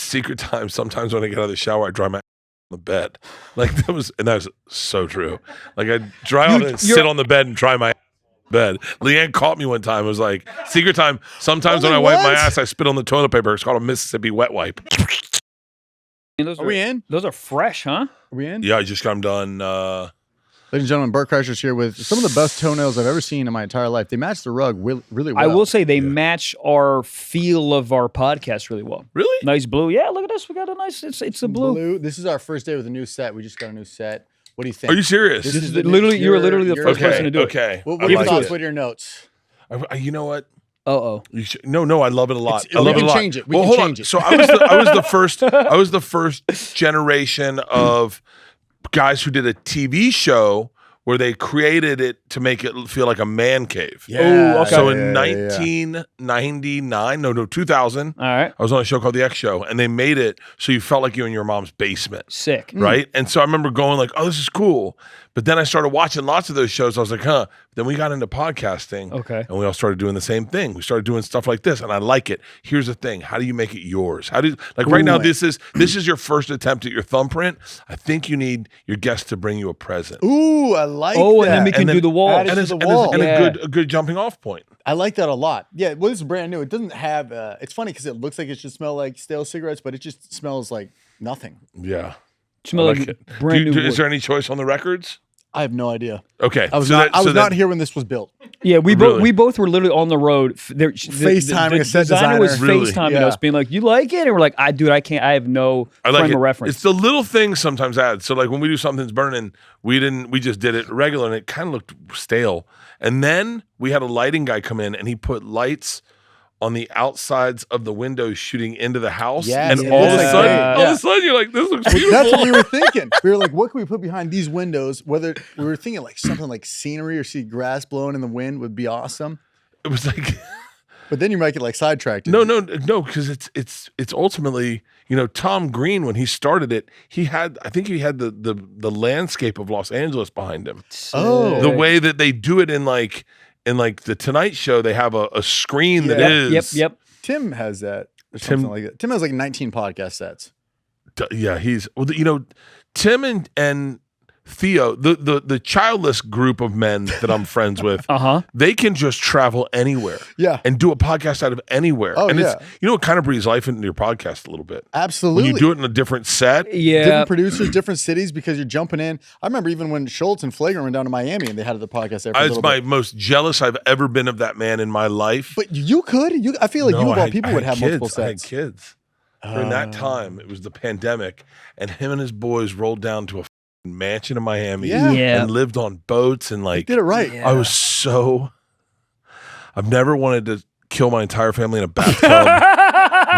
secret time. Sometimes when I get out of the shower, I dry my on the bed. Like that was so true. Like I dry out and sit on the bed and dry my bed. Leanne caught me one time. It was like secret time. Sometimes when I wipe my ass, I spit on the toilet paper. It's called a Mississippi wet wipe. Are we in? Those are fresh, huh? Are we in? Yeah, I just got them done. Ladies and gentlemen, Bert Kreischer's here with some of the best toenails I've ever seen in my entire life. They match the rug really well. I will say they match our feel of our podcast really well. Really? Nice blue. Yeah, look at this. We got a nice, it's a blue. This is our first day with a new set. We just got a new set. What do you think? Are you serious? This is Literally, you were literally the first person to do it. Okay. What are your thoughts? What are your notes? You know what? Uh-oh. No, I love it a lot. I We love it a can lot. change it. We can change it. So I was the first generation of guys who did a TV show where they created it to make it feel like a man cave. Yeah. Okay. So in 1999, 2000, All right. I was on a show called The X Show, and they made it so you felt like you were in your mom's basement. Sick. Right? And so I remember going like, oh, this is cool. But then I started watching lots of those shows. I was like, huh. Then we got into podcasting. Okay. And we all started doing the same thing. We started doing stuff like this, and I like it. Here's the thing. How do you make it yours? Right now, this is your first attempt at your thumbprint. I think you need your guest to bring you a present. Ooh, I like that. And then we can do the wall. Add it And to it's, the and it's- wall. and Yeah. a good jumping off point. I like that a lot. Yeah, well, this is brand new. It doesn't have, it's funny because it looks like it should smell like stale cigarettes, but it just smells like nothing. Yeah. Smell I like like it. brand new Is wood. there any choice on the records? I have no idea. Okay. I was not here when this was built. Yeah, we Really? both were literally on the road. FaceTiming a set designer was designer. Really? FaceTiming Yeah. us, being like, "You like it?" And we're like, "I can't. I have no I like frame it. of reference." It's the little things sometimes add. So like when we do something's burning, we just did it regular and it kind of looked stale. And then we had a lighting guy come in and he put lights on the outsides of the windows shooting into the house. Yes, and it all of looks a like sudden, that. all of a sudden you're like, this looks beautiful. That's what we were thinking. We were like, what can we put behind these windows? Whether we were thinking like something like scenery or see grass blowing in the wind would be awesome. It was like But then you might get like sidetracked. no, because it's ultimately, Tom Green, when he started it, I think he had the landscape of Los Angeles behind him. Oh. The way that they do it in like the Tonight Show, they have a screen that is. Yep. Tim has that or something like that. Tim has like 19 podcast sets. Yeah, Tim and Theo, the childless group of men that I'm friends with, they can just travel anywhere, and do a podcast out of anywhere. Oh, and yeah. it kind of breathes life into your podcast a little bit. Absolutely. When you do it in a different set, Different producers, different cities, because you're jumping in. I remember even when Schultz and Flagrant went down to Miami and they had the podcast there for a it's little my bit. most jealous I've ever been of that man in my life. But you could. I feel like No, you of I all had- people I would had have multiple kids. I had sets. kids. During that time, it was the pandemic, and him and his boys rolled down to a mansion in Miami Yeah. and lived on boats and like Did it right. Yeah. I was I've never wanted to kill my entire family in a bathtub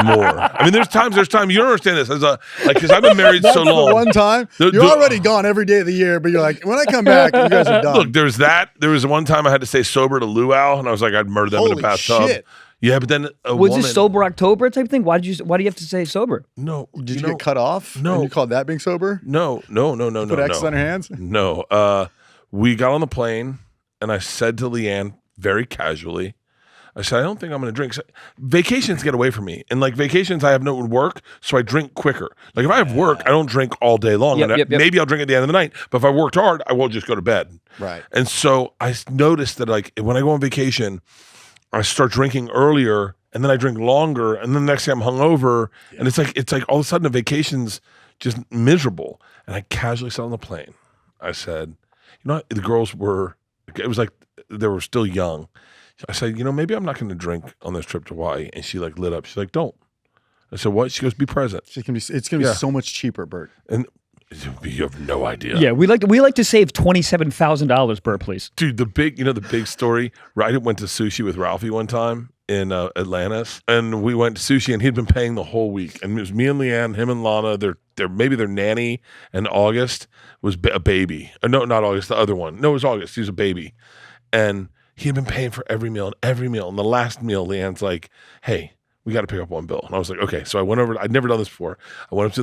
more. I mean, there's time. You don't understand this because I've been married That's so long. the one time. You're already gone every day of the year, but you're like, when I come back, you guys are done. Look, there's that. There was one time I had to stay sober to luau, and I was like, I'd murder them in Holy a bathtub. shit. Yeah, but then Was this sober October type thing? Why do you have to say sober? No, Did you get cut off? No. And you called that being sober? No. Put X on your hands? No. We got on the plane, and I said to Leanne very casually, I said, I don't think I'm going to drink. Vacations get away from me. And like vacations, I have no work, so I drink quicker. Like if I have work, I don't drink all day long. Yep. Maybe I'll drink at the end of the night. But if I worked hard, I will just go to bed. Right. And so I noticed that like when I go on vacation, I start drinking earlier, and then I drink longer, and then the next day I'm hungover, and it's like all of a sudden the vacation's just miserable. And I casually said on the plane, I said, the girls it was like they were still young. I said, maybe I'm not going to drink on this trip to Hawaii. And she like lit up. She's like, don't. I said, what? She goes, be present. It's going to be so much cheaper, Bert. And you have no idea. Yeah, we like to save $27,000, Bert, please. Dude, the big story, right? I went to sushi with Ralphie one time in Atlantis, and we went to sushi, and he'd been paying the whole week. And it was me and Leanne, him and Lana, maybe their nanny, and August was a baby. No, not August, the other one. No, it was August. He was a baby. And he had been paying for every meal. And the last meal, Leanne's like, hey, we got to pick up one bill. And I was like, okay. So I went over, I'd never done this before. I went up to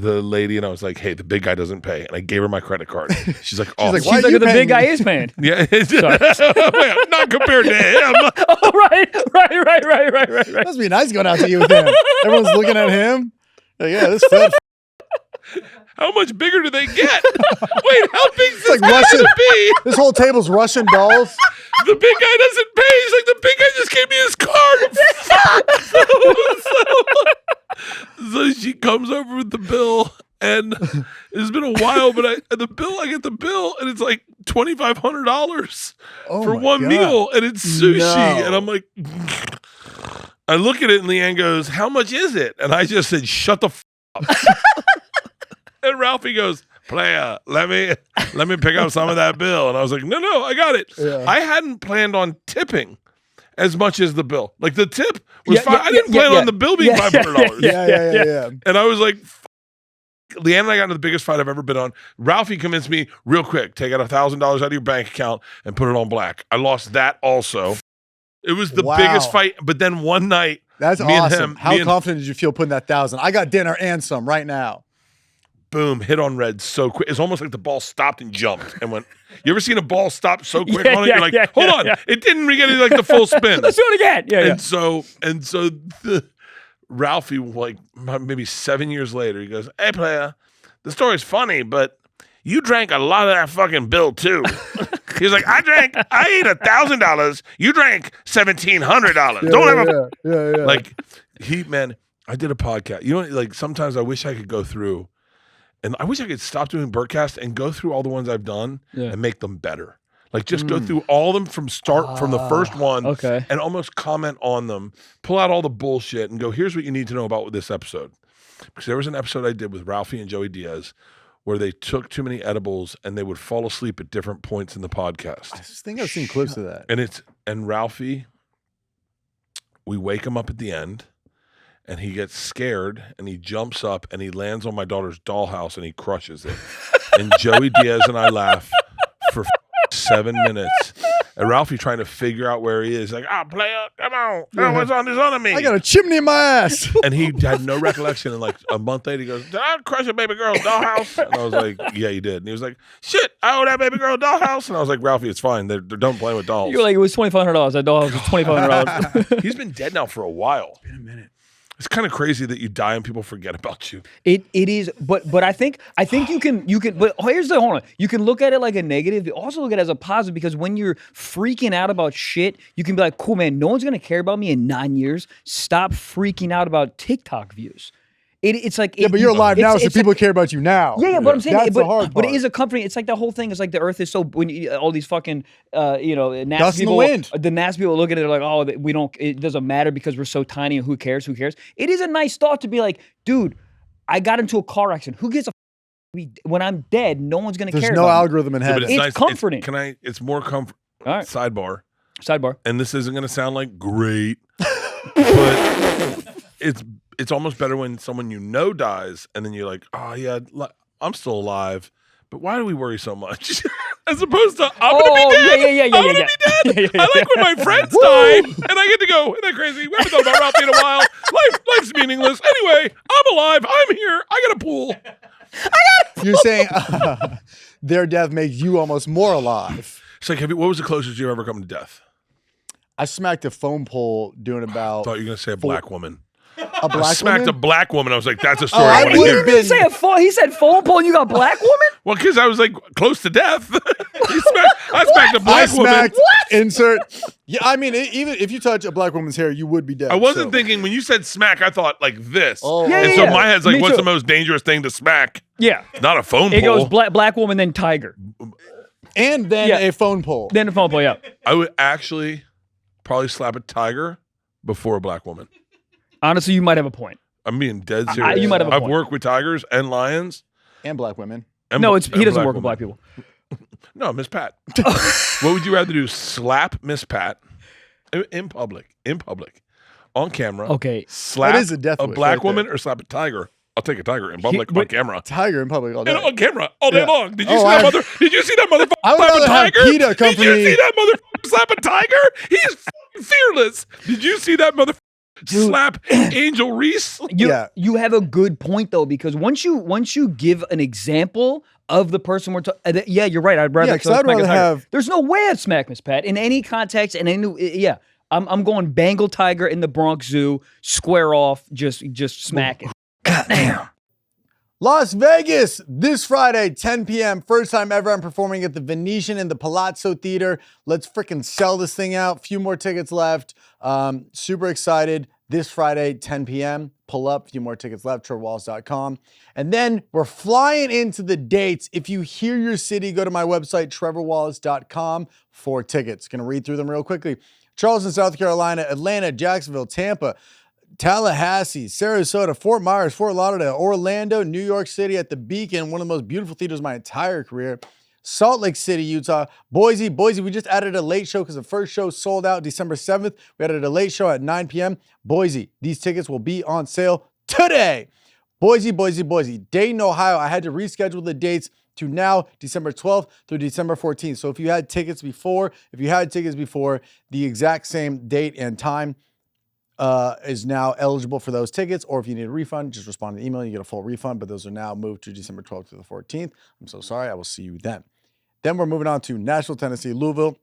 the lady and I was like, hey, the big guy doesn't pay. And I gave her my credit card. She's like, oh, like, why She's are like, you the paying big guy me? is paying. yeah. Not compared to him. Oh, right. Must be nice going out to eat with him. Everyone's looking at him. Yeah, this fat. How much bigger do they get? Wait, how big is It's like this Russian. gonna be? This whole table's Russian dolls. The big guy doesn't pay. He's like, the big guy just gave me his card. So she comes over with the bill, and it's been a while, but I get the bill, and it's like $2,500 for one God. meal, and it's sushi, No. and I'm like, I look at it, and Leanne goes, "How much is it?" And I just said, "Shut the f up." And Ralphie goes, "Playa, let me pick up some of that bill." And I was like, no, I got it. Yeah. I hadn't planned on tipping as much as the bill. Like the tip was fine. I didn't plan on the bill being $500. Yeah. And I was like, Leanne and I got into the biggest fight I've ever been on. Ralphie convinced me real quick, take out $1,000 out of your bank account and put it on black. I lost that also. It was the biggest fight. But then one night, That's me and awesome. him- How me and- confident did you feel putting that 1,000? I got dinner and some right now. boom, hit on red so quick. It's almost like the ball stopped and jumped and went. You ever seen a ball stop so quick on it? You're like, hold on, it didn't get like the full spin. Let's do it again. Yeah, And so the Ralphie, like maybe 7 years later, he goes, "Hey, player, the story's funny, but you drank a lot of that fucking bill too." He's like, I ate $1,000. You drank $1,700. Don't ever Yeah. like man. I did a podcast. You know, like sometimes I wish I could go through. And I wish I could stop doing Bertcast and go through all the ones I've done and make them better. Like just go through all of them from the first one and almost comment on them, pull out all the bullshit and go, here's what you need to know about this episode. Because there was an episode I did with Ralphie and Joey Diaz where they took too many edibles and they would fall asleep at different points in the podcast. I just think I've seen clips of that. And Ralphie, we wake him up at the end. And he gets scared, and he jumps up, and he lands on my daughter's dollhouse, and he crushes it. And Joey Diaz and I laugh for 7 minutes. And Ralphie trying to figure out where he is. Like, player, come on. What's on this under me? I got a chimney in my ass. And he had no recollection. And like a month later, he goes, "Did I crush a baby girl's dollhouse?" And I was like, "Yeah, you did." And he was like, "Shit, I owe that baby girl a dollhouse." And I was like, "Ralphie, it's fine. They're don't play with dolls." You're like, it was $2,500. That dollhouse was $2,500. He's been dead now for a while. Been a minute. It's kind of crazy that you die and people forget about you. It is, but I think you can. But here's the hold on. You can look at it like a negative. You also look at it as a positive because when you're freaking out about shit, you can be like, "Cool, man. No one's gonna care about me in 9 years. Stop freaking out about TikTok views." It's like Yeah, but you're alive now, so people care about you now. Yeah, but I'm saying, that's the hard but part. it is a comforting. It's like the whole thing. It's like the Earth is so when you, all these fucking Dust NASA in the people, wind. the NASA people look at it like, oh, we don't. It doesn't matter because we're so tiny and who cares? Who cares? It is a nice thought to be like, dude, I got into a car accident. Who gives a when I'm dead? No one's gonna There's care. no about algorithm in Yeah, but heaven. It's comforting. It's more comfort. All right. Sidebar. Sidebar. And this isn't going to sound like great, but it's almost better when someone you know dies and then you're like, oh yeah, I'm still alive, but why do we worry so much? As opposed to, I'm going to be dead. Yeah. I'm going to be dead. I like when my friends die and I get to go, isn't that crazy? We haven't thought about Ralphie in a while. Life's meaningless. Anyway, I'm alive. I'm here. I got a pool. You're saying their death makes you almost more alive. It's like, what was the closest you've ever come to death? I smacked a phone pole doing I about thought you were going to say a black woman. a black I smacked a woman. black woman. I was like, that's a story Oh, I I want to would hear. have been. Say a phone. He said phone pole and you got black woman? Well, because I was like close to death. I smacked a I black woman. smacked. Insert. Yeah, I mean, even if you touch a black woman's hair, you would be dead. I wasn't so. thinking when you said smack, I thought like this. Oh, Yeah, and yeah, so yeah. my head's like, Me what's too. the most dangerous thing to smack? Yeah. Not a phone It pole. goes black woman, then tiger. And then Yeah. a phone pole. Then the phone pole, yeah. I would actually probably slap a tiger before a black woman. Honestly, you might have a point. I'm being dead serious. you might have a I've point. worked with tigers and lions. And black women. And No, and he doesn't work with women. black people. No, Miss Pat. What would you rather do? Slap Miss Pat in public, on camera. Okay. Slap That is a death wish black right woman there. or slap a tiger? I'll take a tiger in public on but- camera. Tiger in public all day. And on camera all day Yeah. long. Did you Oh, see that I- mother? Did you see that motherfucker I would slap a rather have tiger? PETA come Did for you me. see that motherfucker slap a tiger? He's fucking fearless. Did you see that motherfucker slap Angel Reese? You have a good point though, because once you give an example of the person we're talking, yeah, you're right. I'd rather, Yeah, 'cause I'd smack a rather tiger. have- There's no way I'd smack Miss Pat in any context and yeah. I'm going Bengal tiger in the Bronx Zoo, square off, just smack it. Goddamn. Las Vegas this Friday, 10 p.m. First time ever I'm performing at the Venetian in the Palazzo Theater. Let's freaking sell this thing out. Few more tickets left. Super excited. This Friday, 10 p.m. Pull up. Few more tickets left. TrevorWallace.com. And then we're flying into the dates. If you hear your city, go to my website, TrevorWallace.com for tickets. Gonna read through them real quickly. Charleston, South Carolina, Atlanta, Jacksonville, Tampa, Tallahassee, Sarasota, Fort Myers, Fort Lauderdale, Orlando, New York City at the Beacon, one of the most beautiful theaters of my entire career. Salt Lake City, Utah, Boise, we just added a late show because the first show sold out December 7th. We added a late show at 9 p.m. Boise, these tickets will be on sale today. Boise. Dayton, Ohio, I had to reschedule the dates to now December 12th through December 14th. So if you had tickets before, the exact same date and time is now eligible for those tickets, or if you need a refund, just respond to the email, you get a full refund, but those are now moved to December 12th to the 14th. I'm so sorry, I will see you then. Then we're moving on to Nashville, Tennessee, Louisville,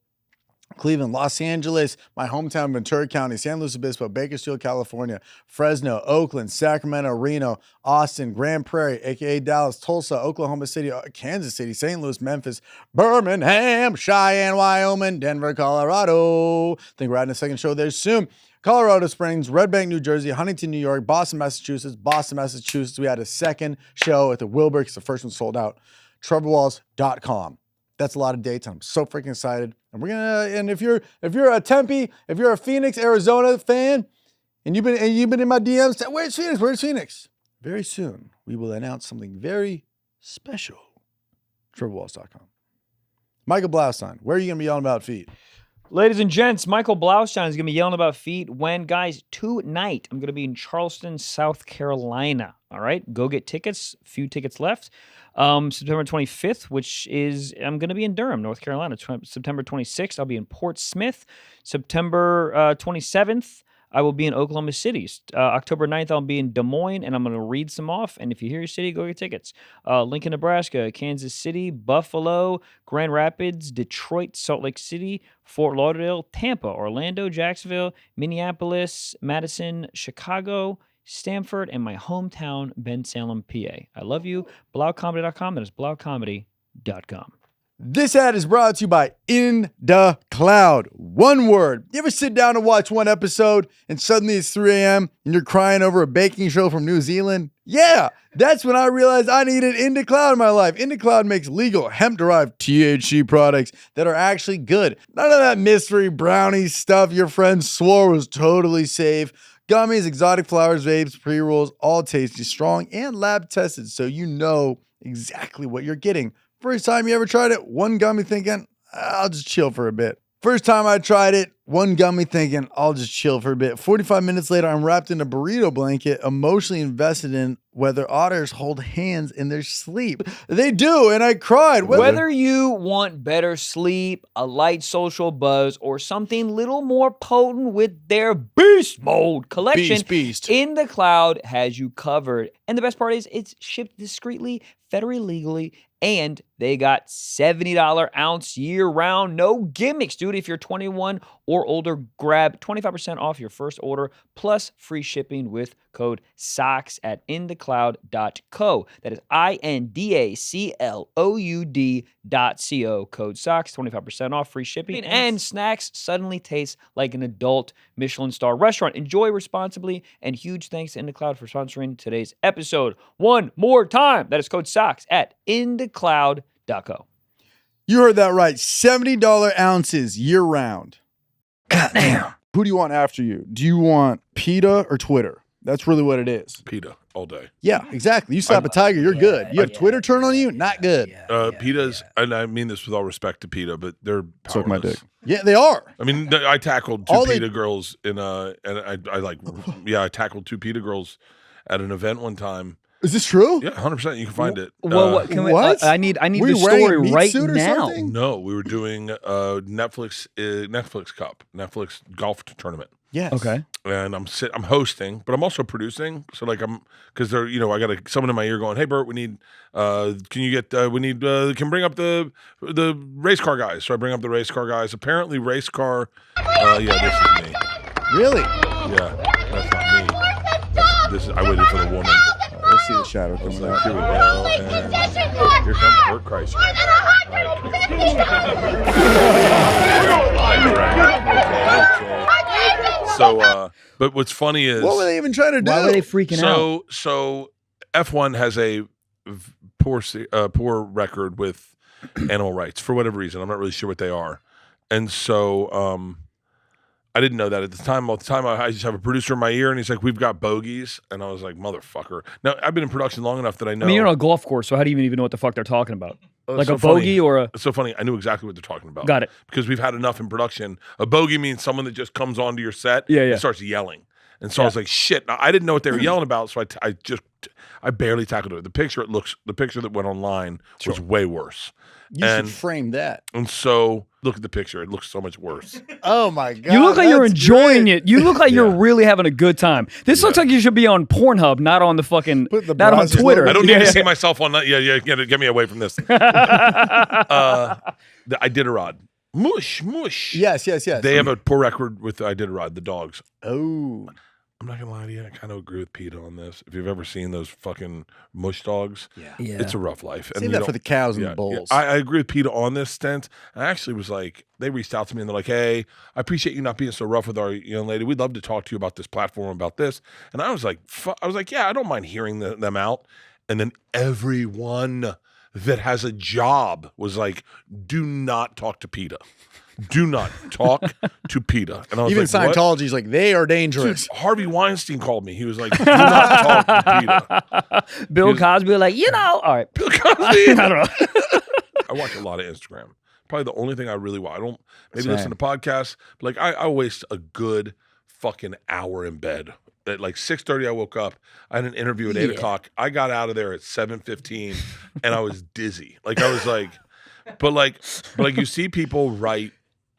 Cleveland, Los Angeles, my hometown, Ventura County, San Luis Obispo, Bakersfield, California, Fresno, Oakland, Sacramento, Reno, Austin, Grand Prairie, aka Dallas, Tulsa, Oklahoma City, Kansas City, St. Louis, Memphis, Birmingham, Cheyenne, Wyoming, Denver, Colorado. I think we're adding a second show there soon. Colorado Springs, Red Bank, New Jersey, Huntington, New York, Boston, Massachusetts. We had a second show at the Wilbur because the first one sold out. TrevorWallace.com. That's a lot of dates. I'm so freaking excited. And if you're a Tempe, if you're a Phoenix, Arizona fan, and you've been in my DMs, where's Phoenix? Very soon we will announce something very special. TrevorWallace.com. Michael Blaustein, where are you gonna be yelling about feet? Ladies and gents, Michael Blaustein is going to be yelling about feet when, guys, tonight I'm going to be in Charleston, South Carolina. All right, go get tickets. Few tickets left. September 25th, which is, I'm going to be in Durham, North Carolina. September 26th, I'll be in Portsmouth. September 27th, I will be in Oklahoma City. October 9th, I'll be in Des Moines, and I'm going to read some off. And if you hear your city, go get tickets. Lincoln, Nebraska, Kansas City, Buffalo, Grand Rapids, Detroit, Salt Lake City, Fort Lauderdale, Tampa, Orlando, Jacksonville, Minneapolis, Madison, Chicago, Stamford, and my hometown, Bensalem, PA. I love you. BlauComedy.com. That is BlauComedy.com. This ad is brought to you by In the Cloud. One word. You ever sit down and watch one episode and suddenly it's 3 a.m. and you're crying over a baking show from New Zealand? Yeah, that's when I realized I needed In the Cloud in my life. In the Cloud makes legal hemp-derived THC products that are actually good. None of that mystery brownie stuff your friends swore was totally safe. Gummies, exotic flowers, vapes, pre-rolls, all tasty, strong, and lab-tested, so you know exactly what you're getting. First time you ever tried it, one gummy thinking, I'll just chill for a bit. First time I tried it, one gummy thinking, I'll just chill for a bit. 45 minutes later, I'm wrapped in a burrito blanket, emotionally invested in whether otters hold hands in their sleep. They do, and I cried. Whether you want better sleep, a light social buzz, or something little more potent with their Beast Mode collection, Beast. In the Cloud has you covered. And the best part is it's shipped discreetly, federally legally, and they got $70 ounce year-round. No gimmicks, dude. If you're 21 or older, grab 25% off your first order plus free shipping with code SOCKS at inthecloud.co. That is INDACLOUD.co. Code SOCKS, 25% off, free shipping, and snacks suddenly taste like an adult Michelin star restaurant. Enjoy responsibly, and huge thanks to In the Cloud for sponsoring today's episode. One more time, that is code SOCKS at inthecloud.co. You heard that right. $70 ounces year-round. Goddamn. Who do you want after you? Do you want PETA or Twitter? That's really what it is. PETA all day. Yeah, exactly. You slap a tiger, you're good. You have Twitter turn on you, not good. PETA's, and I mean this with all respect to PETA, but they're powerless. Suck my dick. Yeah, they are. I mean, I tackled two PETA girls and I tackled two PETA girls at an event one time. Is this true? Yeah, 100%. You can find it. Well, what? Can what? I need Were the you wearing story a meat right suit or now. something? No, we were doing Netflix Cup, Netflix golf tournament. Yes. Okay. And I'm hosting, but I'm also producing. So like because they're I got someone in my ear going, "Hey Bert, we need can bring up the race car guys." So I bring up the race car guys. Apparently race car this is me. Really? Yeah, that's not me. I waited for the woman. see the shadow I was coming like, out. here we go. And here comes Bert Kreischer. Okay. So, but what's funny is, What were they even trying to do? Why were they freaking out? So F1 has a poor record with animal rights for whatever reason. I'm not really sure what they are, and so I didn't know that at the time. All the time, I just have a producer in my ear, and he's like, "We've got bogeys," and I was like, "Motherfucker!" Now I've been in production long enough that I know. I mean, you're on a golf course, so how do you even know what the fuck they're talking about? Like so a bogey funny. or a? It's so funny. I knew exactly what they're talking about. Got it. Because we've had enough in production. A bogey means someone that just comes onto your set Yeah. and starts yelling. And so I was like, shit. Now, I didn't know what they were yelling about, so I barely tackled it. The picture that went online was way worse. You should frame that. And so look at the picture. It looks so much worse. Oh my god! You look like you're that's enjoying great. it. You look like you're Yeah. really having a good time. This looks like you should be on Pornhub, not on the fucking, Put the not on browser's Twitter. logo. I don't need to see myself on that. Yeah, get me away from this. The Iditarod. Mush. Yes. They have a poor record with the Iditarod, the dogs. Oh. I'm not gonna lie to you. I kind of agree with Peta on this. If you've ever seen those fucking mush dogs, Yeah. it's a rough life. Save that for the cows and the bulls. I agree with Peta on this stint. I actually was like, they reached out to me and they're like, "Hey, I appreciate you not being so rough with our young lady. We'd love to talk to you about this platform, about this." And I was like, yeah, I don't mind hearing them out. And then everyone that has a job was like, "Do not talk to Peta. Do not talk to Peta." And I was Even like, what? Scientology's like, they are dangerous. Dude, Harvey Weinstein called me. He was like, "Do not talk to Peta." Bill Cosby, like, all right. Bill Cosby. I don't know. I watch a lot of Instagram. Probably the only thing I really watch. I don't maybe Same. listen to podcasts, but like I waste a good fucking hour in bed. At like 6:30, I woke up. I had an interview at 8 o'clock. I got out of there at 7:15, and I was dizzy. Like I was like, but you see people write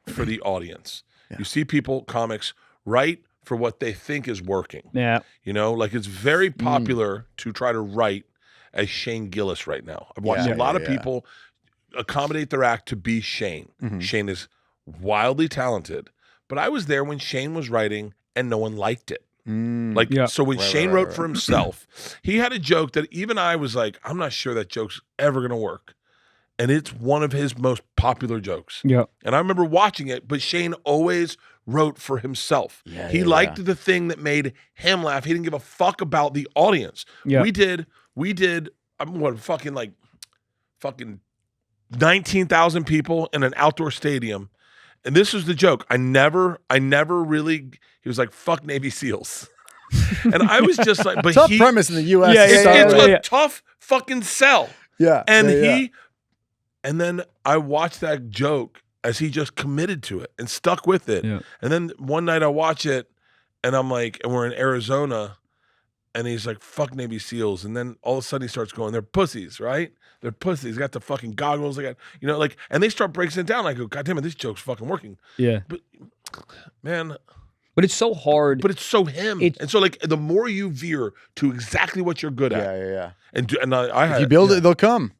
for the audience. Yeah. You see people, comics, write for what they think is working. Yeah. You know, like it's very popular to try to write as Shane Gillis right now. I've watched a lot of people accommodate their act to be Shane. Mm-hmm. Shane is wildly talented, but I was there when Shane was writing and no one liked it. So when Shane wrote for himself, he had a joke that even I was like, I'm not sure that joke's ever going to work. And it's one of his most popular jokes. Yeah. And I remember watching it, but Shane always wrote for himself. He liked the thing that made him laugh. He didn't give a fuck about the audience. Yeah. We did fucking 19,000 people in an outdoor stadium. And this was the joke. I never really, he was like, "Fuck Navy SEALs." And I was just like, but tough premise in the U.S. It's a tough fucking sell. Yeah. And and then I watched that joke as he just committed to it and stuck with it. Yeah. And then one night I watch it and I'm like, and we're in Arizona and he's like, "Fuck Navy SEALs." And then all of a sudden he starts going, "They're pussies, right? They're pussies." He's got the fucking goggles. They got, and they start breaking it down. I go, "God damn it, this joke's fucking working." Yeah. But man. But it's so hard. But it's so him. And so like the more you veer to exactly what you're good at. Yeah. And if you build it, they'll come.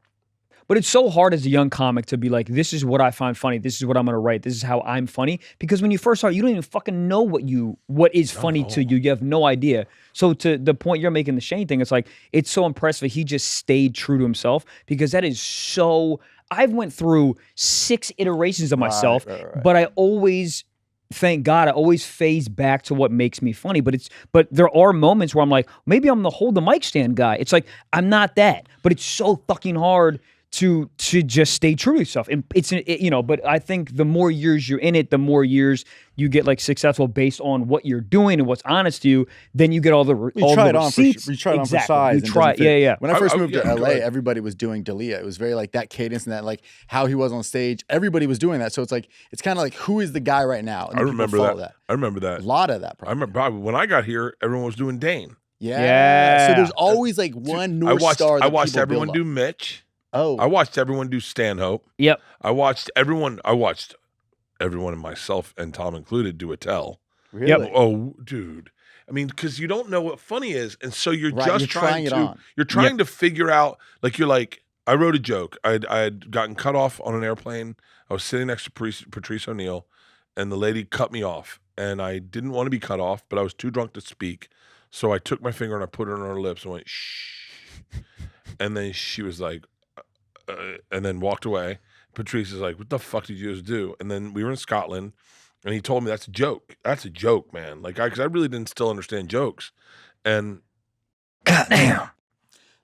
But it's so hard as a young comic to be like, this is what I find funny. This is what I'm going to write. This is how I'm funny. Because when you first start, you don't even fucking know what is funny to you. You have no idea. So to the point you're making the Shane thing, it's like, it's so impressive. He just stayed true to himself because that is so, I've went through 6 iterations of myself, but I always, thank God, I always phase back to what makes me funny. But there are moments where I'm like, maybe I'm the hold the mic stand guy. It's like, I'm not that, but it's so fucking hard to just stay true to yourself. And but I think the more years you're in it, the more years you get like successful based on what you're doing and what's honest to you, then you get all the receipts. You try it on for size. You try, yeah. When I first moved to LA, everybody was doing Dalia. It was very like that cadence and that like how he was on stage. Everybody was doing that. So it's like, it's kind of like, who is the guy right now? And I remember that. I remember that. A lot of that. Probably. I remember probably when I got here, everyone was doing Dane. Yeah. So there's always like one North Star that I watched people everyone build do up. Mitch. Oh. I watched everyone do Stanhope. Yep. I watched everyone, and myself and Tom included, do Attell. Really? Yep. Oh, dude. I mean, because you don't know what funny is, and so you're trying to figure out. Like you're like, I wrote a joke. I had gotten cut off on an airplane. I was sitting next to Patrice O'Neill, and the lady cut me off, and I didn't want to be cut off, but I was too drunk to speak. So I took my finger and I put it on her lips and went, "Shh." And then she was like, and then walked away. Patrice is like, what the fuck did you just do? And then we were in Scotland, and he told me that's a joke. That's a joke, man. Like, because I really didn't still understand jokes. And goddamn.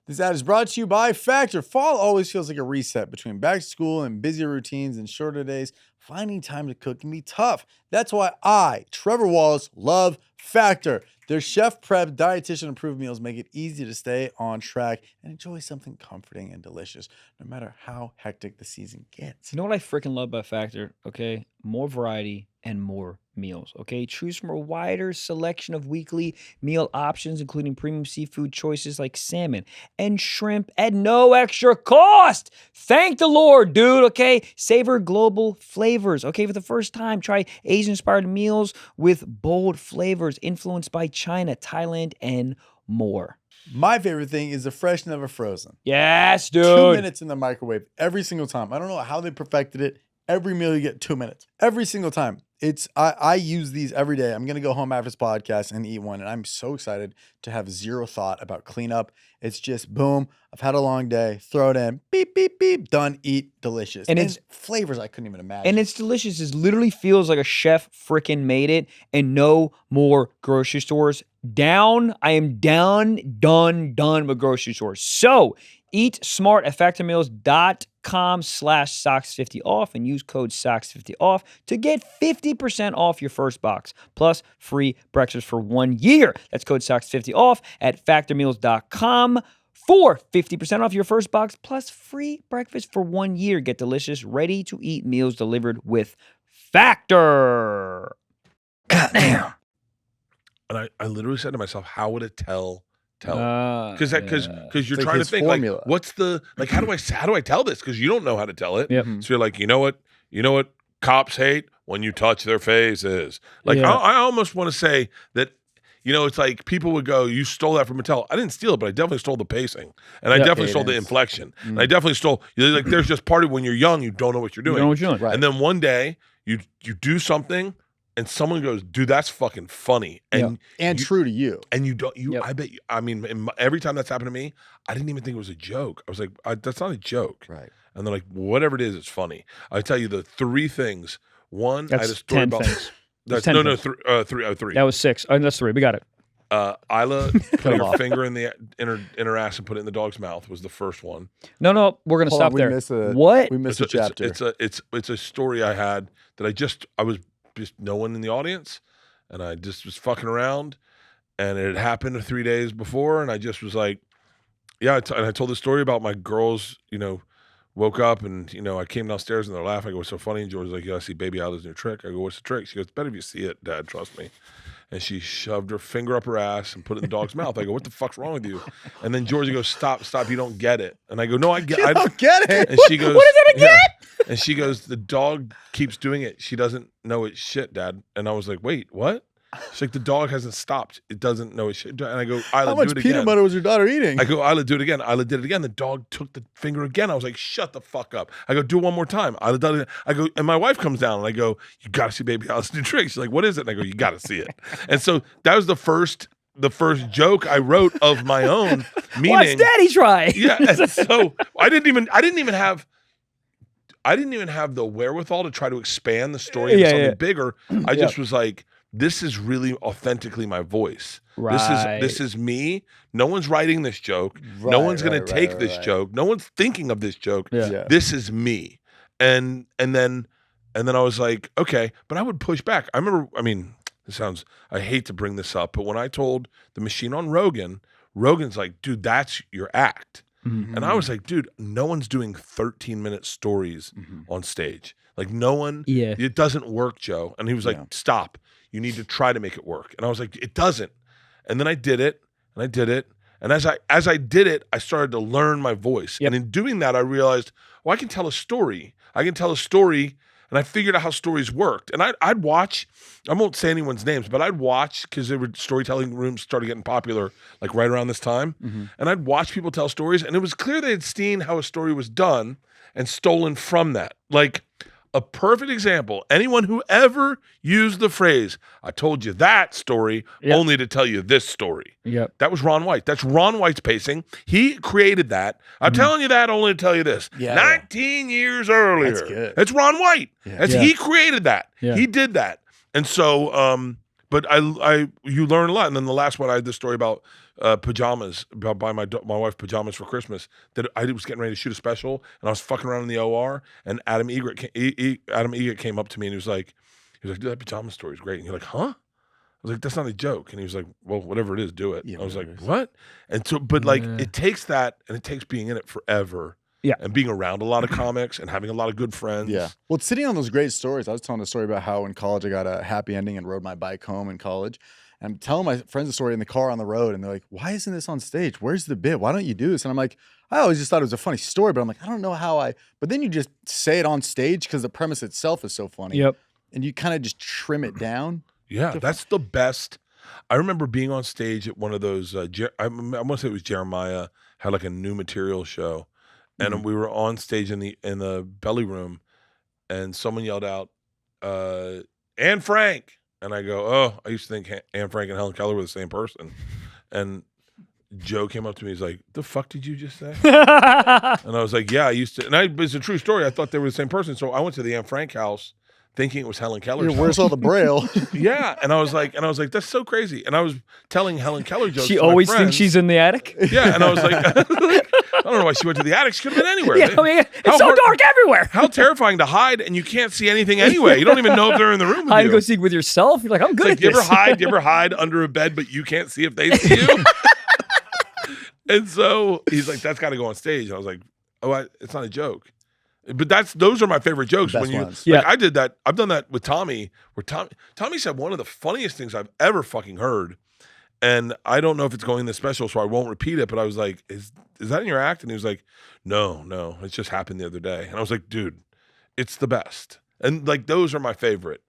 This ad is brought to you by Factor. Fall always feels like a reset between back to school and busier routines and shorter days. Finding time to cook can be tough. That's why I, Trevor Wallace, love Factor. Their chef prep, dietitian approved meals make it easy to stay on track and enjoy something comforting and delicious, no matter how hectic the season gets. You know what I freaking love about Factor? Okay, more variety and more meals. Okay, choose from a wider selection of weekly meal options, including premium seafood choices like salmon and shrimp at no extra cost. Thank the Lord, dude. Okay, savor global flavors. Okay, for the first time, try Asian-inspired meals with bold flavors influenced by China, Thailand, and more. My favorite thing is the fresh, never frozen. Yes, dude. 2 minutes in the microwave every single time. I don't know how they perfected it. Every meal you get 2 minutes. Every single time. I use these every day. I'm gonna go home after this podcast and eat one, and I'm so excited to have zero thought about cleanup. It's just boom. I've had a long day. Throw it in. Beep beep beep. Done. Eat. Delicious. And it's flavors I couldn't even imagine. And it's delicious. It literally feels like a chef freaking made it, and no more grocery stores. Down. I am done with grocery stores. So eat smart at factormeals.com/socks50off and use code socks50off to get 50% off your first box plus free breakfast for 1 year. That's code socks50off at factormeals.com for 50% off your first box plus free breakfast for 1 year. Get delicious, ready-to-eat meals delivered with Factor. Goddamn. And I literally said to myself, how would it tell? Because you're like trying to his think formula. like, what's the like? How do I tell this? Because you don't know how to tell it. Yep. So you're like, you know what cops hate when you touch their faces. Like Yeah. I almost want to say that. It's like people would go, you stole that from Mattel. I didn't steal it, but I definitely stole the pacing. And I definitely stole the inflection. And I definitely stole, like, there's just part of when you're young, you don't know what you're doing. You know what you're doing. Right. And then one day, you do something, and someone goes, dude, that's fucking funny. And true to you. And you don't, Yep. I bet you, I mean, every time that's happened to me, I didn't even think it was a joke. I was like, that's not a joke. Right. And they're like, whatever it is, it's funny. I tell you the three things. One, I had a That's story 10 about, things. that's, 10 no, no, things. three. That was 6. Oh, that's 3. We got it. Isla put her finger in the inner ass and put it in the dog's mouth was the first one. No, we're gonna Hold stop on, there. We missed a chapter. It's a story I had that I was just no one in the audience, and I just was fucking around, and it had happened 3 days before, and I just was like, yeah. And I told the story about my girls, woke up and I came downstairs and they're laughing. I go, what's so funny? And George's like, yeah, I see Baby Isla's new trick. I go, what's the trick? She goes, better if you see it, Dad. Trust me. And she shoved her finger up her ass and put it in the dog's mouth. I go, what the fuck's wrong with you? And then Georgie goes, stop, you don't get it. And I go, no, I get it. I don't get it. And she goes, what is it again? Yeah. And she goes, the dog keeps doing it. She doesn't know it's shit, Dad. And I was like, wait, what? She's like, the dog hasn't stopped. It doesn't know it's shit. And I go, Isla, How much do it peanut again. butter was your daughter eating? I go, Isla, do it again. Isla did it again. The dog took the finger again. I was like, shut the fuck up. I go, do it one more time. Isla does it. I go, and my wife comes down and I go, you got to see Baby Isla's new trick. She's like, what is it? And I go, you got to see it. And so that was the first joke I wrote of my own. Meaning, Watch Daddy try. Yeah. And so I didn't even have the wherewithal to try to expand the story into something bigger. I just was like, this is really authentically my voice. Right. This is me. No one's writing this joke. No one's going to take this joke. No one's thinking of this joke. Yeah. This is me. And then I was like, okay, but I would push back. I remember, I hate to bring this up, but when I told the machine on Rogan's like, dude, that's your act. Mm-hmm. And I was like, dude, no one's doing 13-minute stories on stage. Like no one, it doesn't work, Joe. And he was like, stop. You need to try to make it work. And I was like, it doesn't. And then I did it, and I did it. And as I did it, I started to learn my voice. Yep. And in doing that, I realized, I can tell a story. And I figured out how stories worked. And I'd watch, I won't say anyone's names, but I'd watch, because there were storytelling rooms started getting popular like right around this time. Mm-hmm. And I'd watch people tell stories, and it was clear they had seen how a story was done and stolen from that. Like, A perfect example. Anyone who ever used the phrase, I told you that story, only to tell you this story. Yep. That was Ron White. That's Ron White's pacing. He created that. I'm telling you that only to tell you this. 19 years earlier. That's good. It's Ron White. He created that. Yeah. He did that. And so, but you learn a lot. And then the last one, I had this story about pajamas, about buying my wife pajamas for Christmas, that I was getting ready to shoot a special, and I was fucking around in the OR, and Adam Egert came up to me, and he was like, dude, that pajama story is great. And you're like, huh? I was like, that's not a joke. And he was like, well, whatever it is, do it. I was like, what? And so, but like, it takes that, and it takes being in it forever. Yeah. And being around a lot of comics and having a lot of good friends. Yeah. Well, sitting on those great stories, I was telling a story about how in college I got a happy ending and rode my bike home in college. And I'm telling my friends the story in the car on the road, and they're like, why isn't this on stage? Where's the bit? Why don't you do this? And I'm like, I always just thought it was a funny story, but I'm like, I don't know how but then you just say it on stage because the premise itself is so funny. Yep. And you kind of just trim it down. Yeah, that's the best. I remember being on stage at one of those, I want to say it was Jeremiah, had like a new material show. And we were on stage in the belly room, and someone yelled out, Anne Frank. And I go, oh, I used to think Anne Frank and Helen Keller were the same person. And Joe came up to me, he's like, the fuck did you just say? And I was like, yeah, I used to. And it's a true story. I thought they were the same person. So I went to the Anne Frank house thinking it was Helen Keller's house. Where's all the braille? Yeah. And I was like, that's so crazy. And I was telling Helen Keller jokes. She always thinks she's in the attic. Yeah. And I was like, I don't know why she went to the attic. She could have been anywhere. Yeah, I mean, it's so dark everywhere. How terrifying to hide, and you can't see anything anyway. You don't even know if they're in the room with Hide you. and go seek with yourself. You're like, I'm good at Do this. you ever hide under a bed, but you can't see if they see you? And so he's like, that's got to go on stage. And I was like, it's not a joke. But those are my favorite jokes. Best When you ones. like, I did that. I've done that with Tommy, where Tommy said one of the funniest things I've ever fucking heard. And I don't know if it's going in the special, so I won't repeat it. But I was like, is that in your act? And he was like, no, it just happened the other day. And I was like, dude, it's the best. And like, those are my favorite.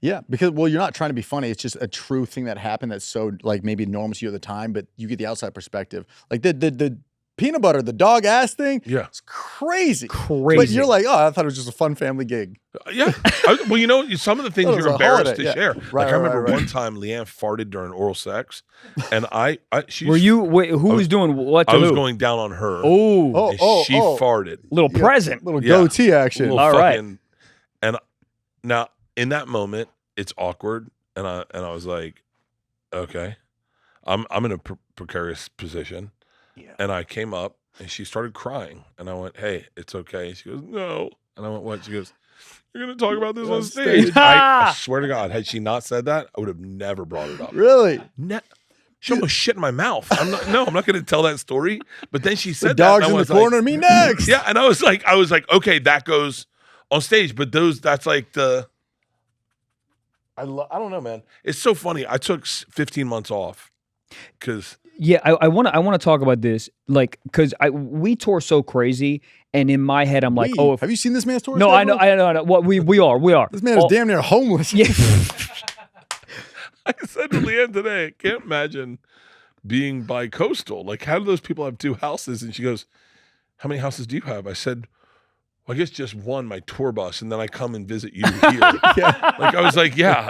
Yeah, because you're not trying to be funny. It's just a true thing that happened that's so like maybe normal to you at the time, but you get the outside perspective. Like the peanut butter, the dog ass thing. Yeah, it's crazy. Crazy. But you're like, oh, I thought it was just a fun family gig. Yeah. Well, you know, some of the things you're embarrassed to share. Right, like I remember one time Leanne farted during oral sex, and who was doing what to I was who? going down on her. Oh, and she farted. Little present. Little goatee action. All right. And now in that moment, it's awkward, and I was like, okay, I'm in a precarious position. Yeah. And I came up, and she started crying, and I went, hey, it's okay. She goes, no. And I went, what? She goes, you're going to talk about this on stage? I swear to God, had she not said that, I would have never brought it up. Really? She almost shit in my mouth. I'm not going to tell that story. But then she said the dog's in the corner, me next. Yeah, and I was like, okay, that goes on stage. But that's like I don't know, man. It's so funny. I took 15 months off because. Yeah, I want to talk about this, like, because we tour so crazy, and in my head I'm like, have you seen this man's tour? No, I know. What we are. This man is damn near homeless. Yeah. I said to Leanne today, I can't imagine being bi-coastal. Like, how do those people have two houses? And she goes, how many houses do you have? I said, well, I guess just one, my tour bus, and then I come and visit you here. Like, I was like, yeah.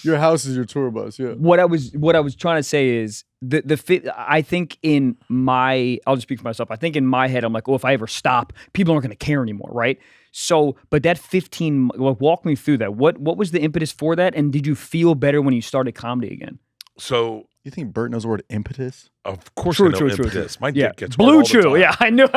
Your house is your tour bus, yeah. What I was trying to say is I think I'll just speak for myself. I think in my head I'm like, if I ever stop, people aren't going to care anymore, right? So, but that 15, walk me through that. What was the impetus for that, and did you feel better when you started comedy again? So, you think Bert knows the word impetus? Of course, I know impetus. True. My dick gets Blue hard all the Chew. time. Yeah, I know.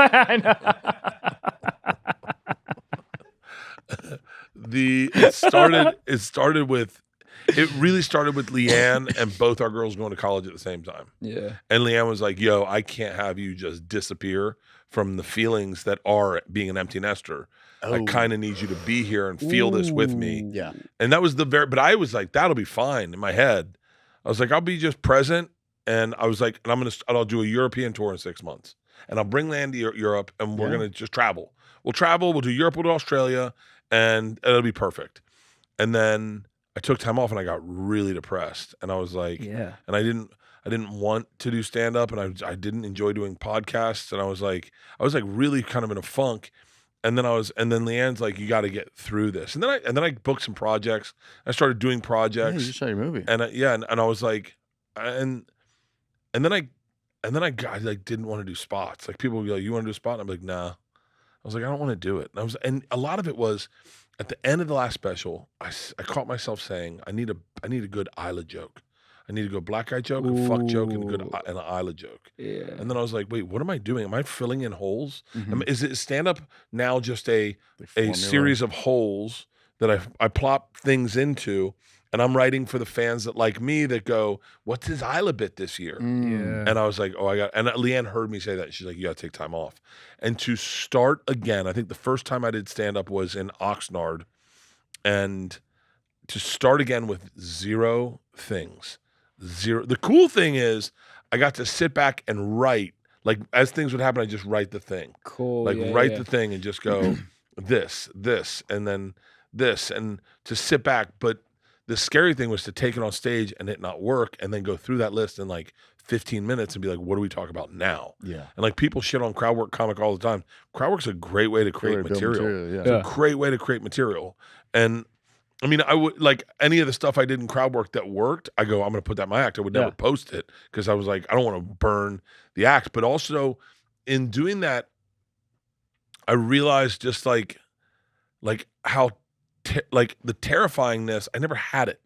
It really started with Leanne and both our girls going to college at the same time. Yeah. And Leanne was like, yo, I can't have you just disappear from the feelings that are being an empty nester. I kind of need you to be here and feel this with me. Yeah. And that was but I was like, that'll be fine in my head. I was like, I'll be just present. And I was like, I'll do a European tour in 6 months. And I'll bring Leanne to Europe, and we're going to just travel. We'll do Europe, we'll do Australia, and it'll be perfect. And then I took time off, and I got really depressed. And I was like, and I didn't want to do stand up, and I didn't enjoy doing podcasts. And I was like really kind of in a funk. then Leanne's like, you got to get through this. And then I booked some projects. I started doing projects. Yeah, you just shot your movie. And I was like, and then I like didn't want to do spots. Like people would be like, you want to do a spot? And I'm like, nah. I was like, I don't want to do it. And a lot of it was at the end of the last special, I caught myself saying, I need a good Isla joke. I need a good black guy joke, a fuck joke, and an Isla joke. Yeah. And then I was like, wait, what am I doing? Am I filling in holes? Mhm. Is it stand-up now just a formula. series of holes that I plop things into, and I'm writing for the fans that like me that go, what's his Isla bit this year? Mm. And I was like, and Leanne heard me say that. She's like, you got to take time off. And to start again, I think the first time I did stand-up was in Oxnard. And to start again with zero things. Zero. The cool thing is I got to sit back and write. Like as things would happen, I just write the thing. Cool. Like write the thing and just go this, and then this, and to sit back. But the scary thing was to take it on stage and it not work, and then go through that list in like 15 minutes and be like, what do we talk about now? Yeah. And like people shit on crowd work comic all the time. Crowd work's a great way to create material. Yeah. It's a great way to create material. And I mean, I would like any of the stuff I did in crowd work that worked. I go, I'm going to put that in my act. I would never post it because I was like, I don't want to burn the act. But also, in doing that, I realized just like how like the terrifyingness. I never had it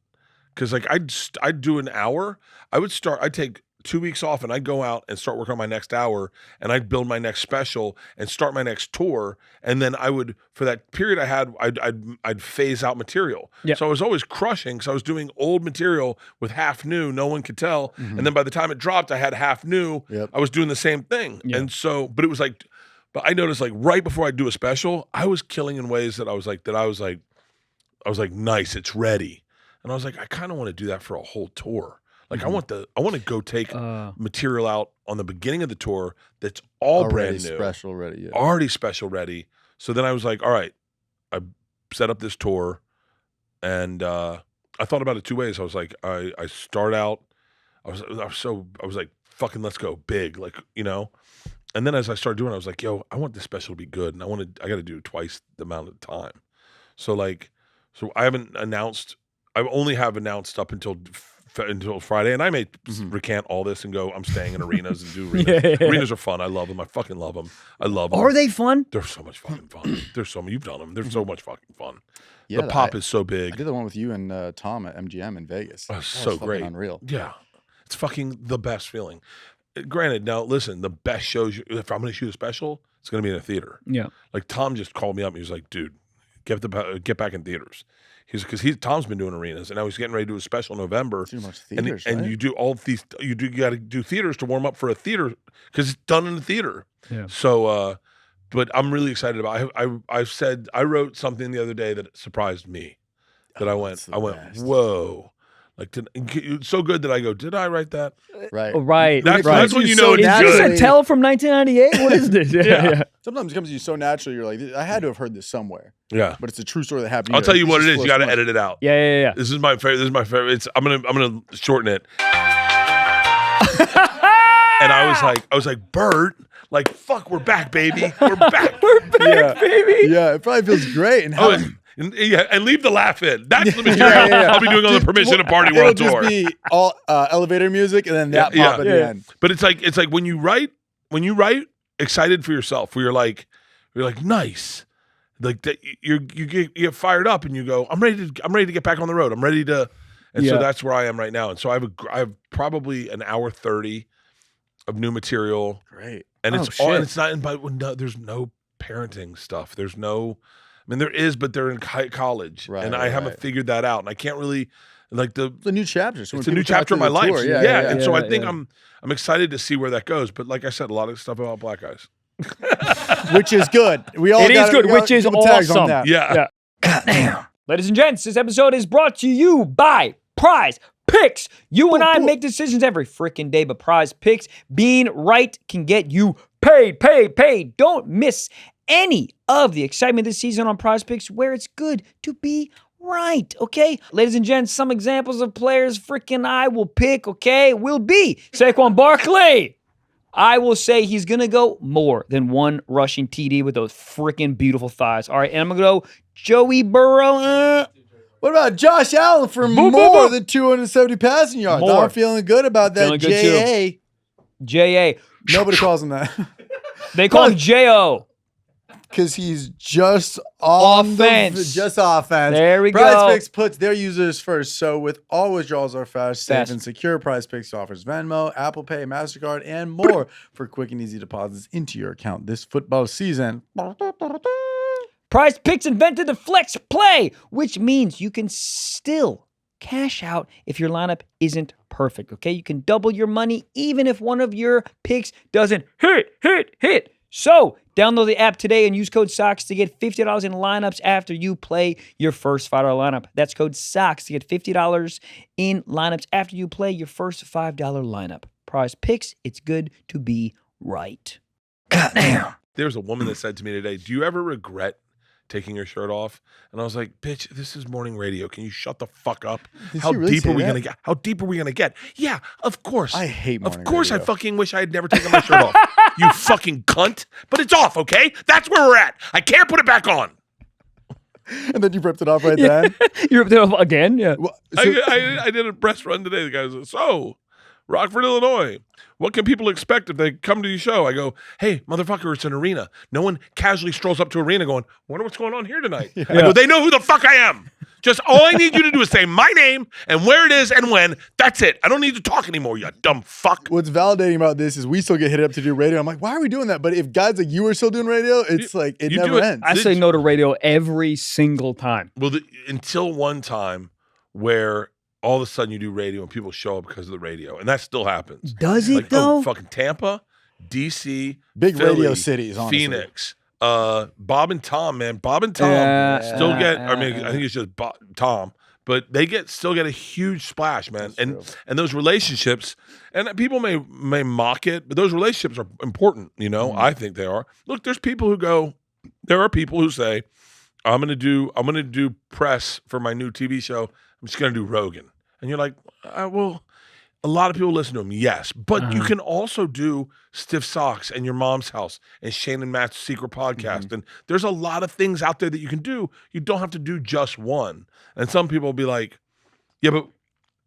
because like I'd do an hour. I'd take 2 weeks off and I'd go out and start working on my next hour, and I'd build my next special and start my next tour. And then I would, for that period I had, I'd phase out material. Yeah. So I was always crushing. So I was doing old material with half new, no one could tell. Mhm. And then by the time it dropped, I had half new. Yep. I was doing the same thing. Yeah. And so, but I noticed like right before I do a special, I was killing in ways that I was like, nice, it's ready. And I was like, I kind of want to do that for a whole tour. Like I want to go take material out on the beginning of the tour that's all Already brand new, special ready. Yeah. already special ready. So then I was like, all right, I set up this tour, and I thought about it two ways. I was like, I start out, I was like, fucking let's go big, like, you know. And then as I started doing it, I was like, yo, I want this special to be good, and I got to do twice the amount of time. So I haven't announced. I only have announced up until Friday, and I may recant all this and go, I'm staying in arenas and do arenas. Arenas are fun. I love them. I fucking love them. I love them. Are they fun? They're so much fucking fun. You've done them. They're so much fucking fun. Yeah, the pop is so I big. did the one with you and Tom at MGM in Vegas. Oh, That was so fucking great. Unreal. Yeah. It's fucking the best feeling. Granted, now listen, the best shows, if I'm going to shoot a special, it's going to be in a theater. Yeah. Like Tom just called me up and he was like, dude, get back in theaters. Because Tom's been doing arenas, and now he's getting ready to do a special in November. Too much theaters, and right? you do all these. You got to do theaters to warm up for a theater because it's done in the theater. Yeah. So, but I'm really excited about. I wrote something the other day that surprised me. That I went, best. whoa. Like, it's so good that I go, did I write that? Right. Oh, right. That's when you know So it's Is this good. a tell from 1998? What is this? Yeah. Sometimes it comes to you so naturally. You're like, I had to have heard this somewhere, Yeah. but it's a true story that happened. I'll tell you what it is. You Just got to flows edit it out. Yeah. This is my favorite. I'm gonna shorten it. And I was like, Bert, like, fuck, we're back, baby. We're back. Baby. Yeah, it probably feels great. And how, and leave the laugh in. That's the material I'll be doing on the permission to party it'll world tour. just be all elevator music and then that pop at the end. But it's like when you write excited for yourself, where you're like nice, like that you get fired up and you go, I'm ready to get back on the road. I'm ready to, and so that's where I am right now. And so I have probably an hour 30 of new material. Great. And Oh, it's all, and shit. it's not, but there's no parenting stuff. There's no, I mean, there is, but they're in college, Right, and I haven't right. figured that out, and I can't really like It's a new chapter. So when it's a new people talk chapter in to my the life. tour, Yeah. And so I Yeah, think yeah. I'm excited to see where that goes. But like I said, a lot of stuff about black guys. Which is good. We all It is got good, we got which is couple tags on awesome. that. Yeah. Goddamn. Ladies and gents, this episode is brought to you by Prize Picks. You and I make decisions every freaking day, but Prize Picks, being right, can get you paid. Don't miss any of the excitement this season on Prize Picks, where it's good to be right, okay? Ladies and gents, some examples of players freaking I will pick, okay, will be Saquon Barkley, I will say he's going to go more than one rushing TD with those freaking beautiful thighs. All right, and I'm going to go Joey Burrow. What about Josh Allen for more than 270 passing yards? More. I'm feeling good about that. Feeling good J.A. J.A. Nobody calls him that. They call him J.O. Because he's just offense. Just offense. There we Prize go. Picks puts their users first. So with all withdrawals are fast, safe, and secure, Prize Picks offers Venmo, Apple Pay, MasterCard, and more for quick and easy deposits into your account this football season. Prize Picks invented the flex play, which means you can still cash out if your lineup isn't perfect, okay? You can double your money even if one of your picks doesn't hit. So, download the app today and use code SOCKS to get $50 in lineups after you play your first $5 lineup. That's code SOCKS to get $50 in lineups after you play your first $5 lineup. Prize Picks, it's good to be right. Goddamn. There was a woman that said to me today, do you ever regret taking your shirt off? And I was like, bitch, this is morning radio. Can you shut the fuck up? How deep are we gonna get? How deep are we gonna get? Yeah, of course. I hate morning Of course radio. I fucking wish I had never taken my shirt off. You fucking cunt. But it's off, okay? That's where we're at. I can't put it back on. And then you ripped it off right then? You ripped it off again? Yeah. Well, I did a press run today. The guy was like, so, Rockford, Illinois, what can people expect if they come to your show? I go, hey, motherfucker, it's an arena. No one casually strolls up to arena going, wonder what's going on here tonight. I go, they know who the fuck I am. Just all I need you to do is say my name and where it is and when. That's it. I don't need to talk anymore, you dumb fuck. What's validating about this is we still get hit up to do radio. I'm like, why are we doing that? But if guys like you are still doing radio, it's like it you never do it. ends. I say no to radio every single time. Well, until one time where all of a sudden you do radio and people show up because of the radio. And that still happens. Does it, like, though? Oh, fucking Tampa, D.C., Big Philly, radio cities, honestly. Phoenix. Bob and Tom, man. Bob and Tom still get, I mean, I think it's just Tom, but they still get a huge splash, man. And those relationships, and people may mock it, but those relationships are important, you know? I think they are. Look, there are people who say, I'm gonna do press for my new TV show. I'm just gonna do Rogan. And you're like, well, a lot of people listen to him, yes. But you can also do Stiff Socks and Your Mom's House and Shane and Matt's Secret Podcast. And there's a lot of things out there that you can do. You don't have to do just one. And some people will be like, yeah, but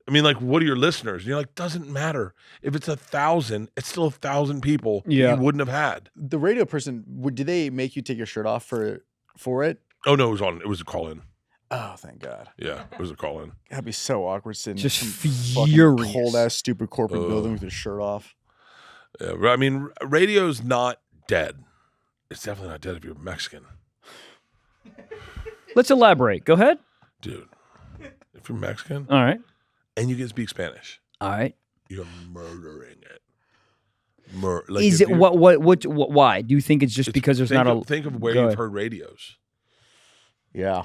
I mean, like, what are your listeners? And you're like, doesn't matter. If it's 1,000, it's still 1,000 people you wouldn't have had. The radio person, did they make you take your shirt off for it? Oh, no, it was a call-in. Oh, thank God. Yeah, it was a call-in. That'd be so awkward sitting Just in some furious. fucking cold-ass, stupid corporate building with your shirt off. Yeah, I mean, radio's not dead. It's definitely not dead if you're Mexican. Let's elaborate. Go ahead. Dude, if you're Mexican All right. and you can speak Spanish, All right. you're murdering it. Is it what? Why do you think it's just because there's not a? Think of where Go you've ahead. heard radios. Yeah.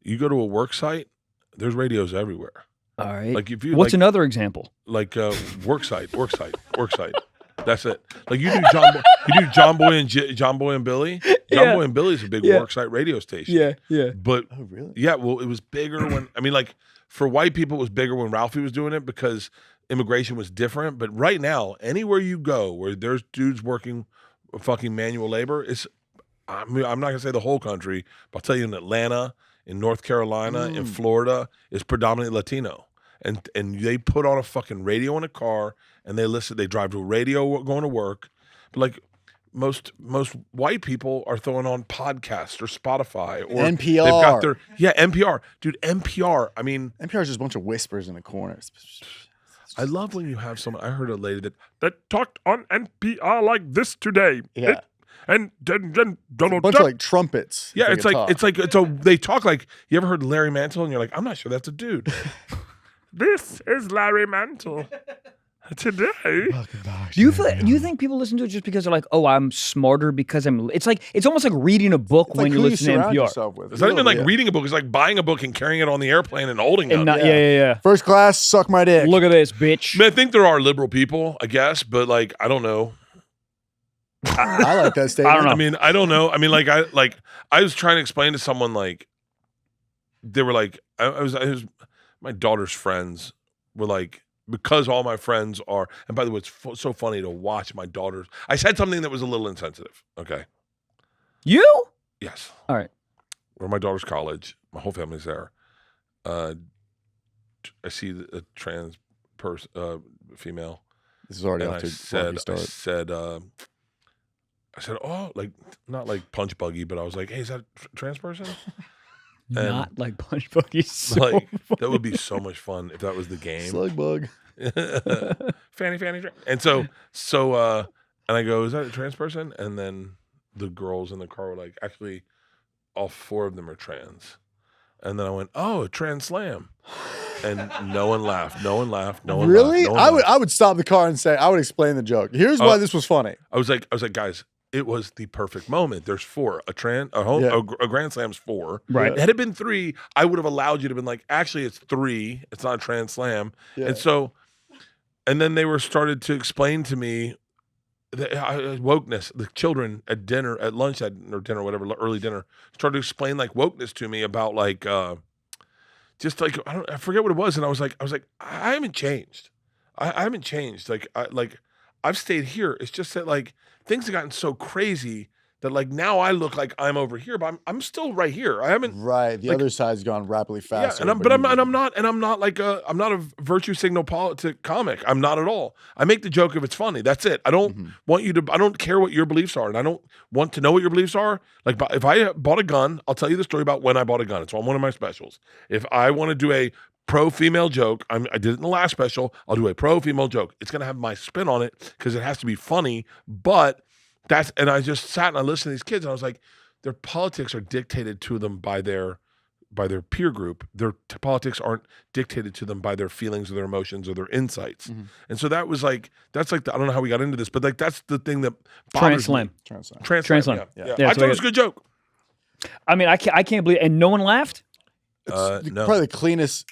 You go to a work site, there's radios everywhere. All right. Like if you What's like, another example? like work site. That's it. Like you do John Boy and Billy. John Boy and Billy's a big work site radio station. Yeah. But Oh, really? yeah, well, it was bigger when I mean, like for white people, it was bigger when Ralphie was doing it because immigration was different. But right now, anywhere you go where there's dudes working fucking manual labor, I'm not gonna say the whole country, but I'll tell you in Atlanta, in North Carolina, in Florida, is predominantly Latino. And they put on a fucking radio in a car and they listen, they drive to a radio going to work. But like most white people are throwing on podcasts or Spotify or NPR. They've got their NPR. Dude, NPR. I mean, NPR is just a bunch of whispers in the corners. I love when you have someone. I heard a lady that talked on NPR like this today. Yeah. And then Donald A bunch Trump. of like trumpets. Yeah, if they could talk. they talk like, you ever heard Larry Mantle and you're like, I'm not sure that's a dude. This is Larry Mantle today. Do you think people listen to it just because they're like, oh, I'm smarter because I'm? It's almost like reading a book when Like you who listen to surround NPR. yourself with. It's not even like Really, reading a book. It's like buying a book and carrying it on the airplane and holding And it. not, Yeah. yeah. First class, suck my dick. Look at this, bitch. I mean, I think there are liberal people, I guess, but like, I don't know. I like that statement. I don't know. I mean, I don't know. I mean, I was trying to explain to someone like, they were like, I was my daughter's friends were like, because all my friends are, and by the way, it's so funny to watch my daughters. I said something that was a little insensitive. Okay. You? Yes. All right. We're at my daughter's college. My whole family's there. I see a trans person, female. This is already And off to a I start. said, oh, like, not like punch buggy, but I was like, hey, is that a trans person? Not like punch buggies. So Like, that would be so much fun if that was the game. Slug bug. Fanny. And so, and I go, is that a trans person? And then the girls in the car were like, actually, all 4 of them are trans. And then I went, oh, a trans slam. And no one laughed. Really? I would stop the car and say, I would explain the joke. Here's why this was funny. I was like, guys, it was the perfect moment. There's 4. A grand slam's 4. Right. Had it been 3, I would have allowed you to have been like, actually, it's 3. It's not a trans slam. Yeah. And so, and then they started to explain to me the wokeness. The children at dinner, at lunch, or dinner, whatever, early dinner, started to explain like wokeness to me about like, just like I forget what it was, and I was like, I haven't changed. I haven't changed. Like I've stayed here. It's just that like things have gotten so crazy that like now I look like I'm over here, but I'm still right here. I haven't. Right. The other side's gone rapidly faster. Yeah, I'm not a virtue signal politic comic. I'm not at all. I make the joke if it's funny. That's it. I don't want you to. I don't care what your beliefs are, and I don't want to know what your beliefs are. Like if I bought a gun, I'll tell you the story about when I bought a gun. It's on one of my specials. If I want to do a pro-female joke, I did it in the last special. I'll do a pro-female joke. It's gonna have my spin on it because it has to be funny, but. And I just sat and I listened to these kids and I was like, their politics are dictated to them by their peer group. Their politics aren't dictated to them by their feelings or their emotions or their insights. And so that's I don't know how we got into this, but like that's the thing that bothers me. Trans slam. Trans slam. Yeah. I thought it was a good joke. I mean, I can't believe, and no one laughed. It's no. probably the cleanest.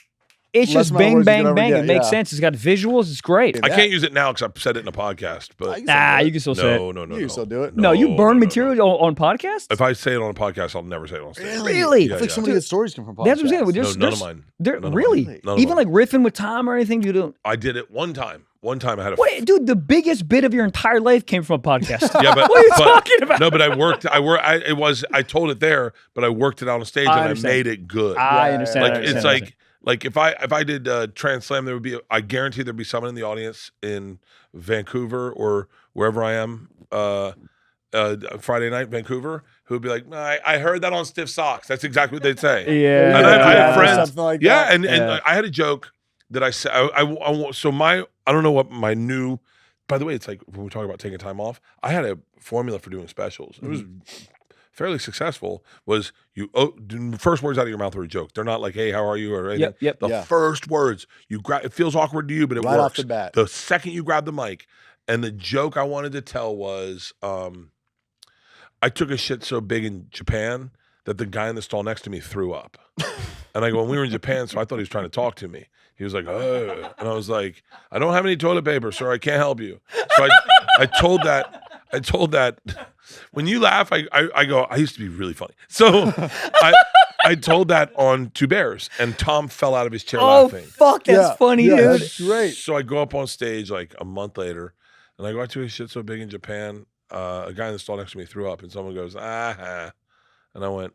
It's Less just amount of bang, words you bang, could ever bang. get, It makes yeah. sense. It's got visuals. It's great. I can't use it now because I've said it in a podcast, but You can still say it. no. You can still do it. No, you burn no. material on podcasts? If I say it on a podcast, I'll never say it on stage. Really? I feel like so many good stories come from podcasts. That's what I'm saying. No, none of mine. They're, None of really? mine. None of Even mine. like riffing with Tom or anything you do? I did it one time. One time I had a Wait, dude, the biggest bit of your entire life came from a podcast. Yeah, but what are you talking about? No, but I told it there, but I worked it out on stage and I made it good. I understand. Like I understand, it's I understand. like if I did Trans Slam, there would be I guarantee there'd be someone in the audience in Vancouver or wherever I am Friday night, Vancouver, who would be like, I heard that on Stiff Socks. That's exactly what they'd say. Yeah. And I had or friends. something like Yeah, that. and I had a joke that I said. I don't know what my new. By the way, it's like when we talk about taking time off. I had a formula for doing specials. It was fairly successful. Was the first words out of your mouth were a joke. They're not like, "Hey, how are you?" or anything. Yep. The first words you grab. It feels awkward to you, but it Right works. off the bat. The second you grab the mic, and the joke I wanted to tell was, I took a shit so big in Japan that the guy in the stall next to me threw up. And I go, when we were in Japan, so I thought he was trying to talk to me. He was like, oh. And I was like, I don't have any toilet paper, sir. I can't help you. So I told that. When you laugh, I go, I used to be really funny. So I told that on Two Bears, and Tom fell out of his chair laughing. Fuck, that's funny, yeah, dude. That's great. So I go up on stage like a month later, and I go, I took a shit so big in Japan, a guy in the stall next to me threw up, and someone goes, and I went,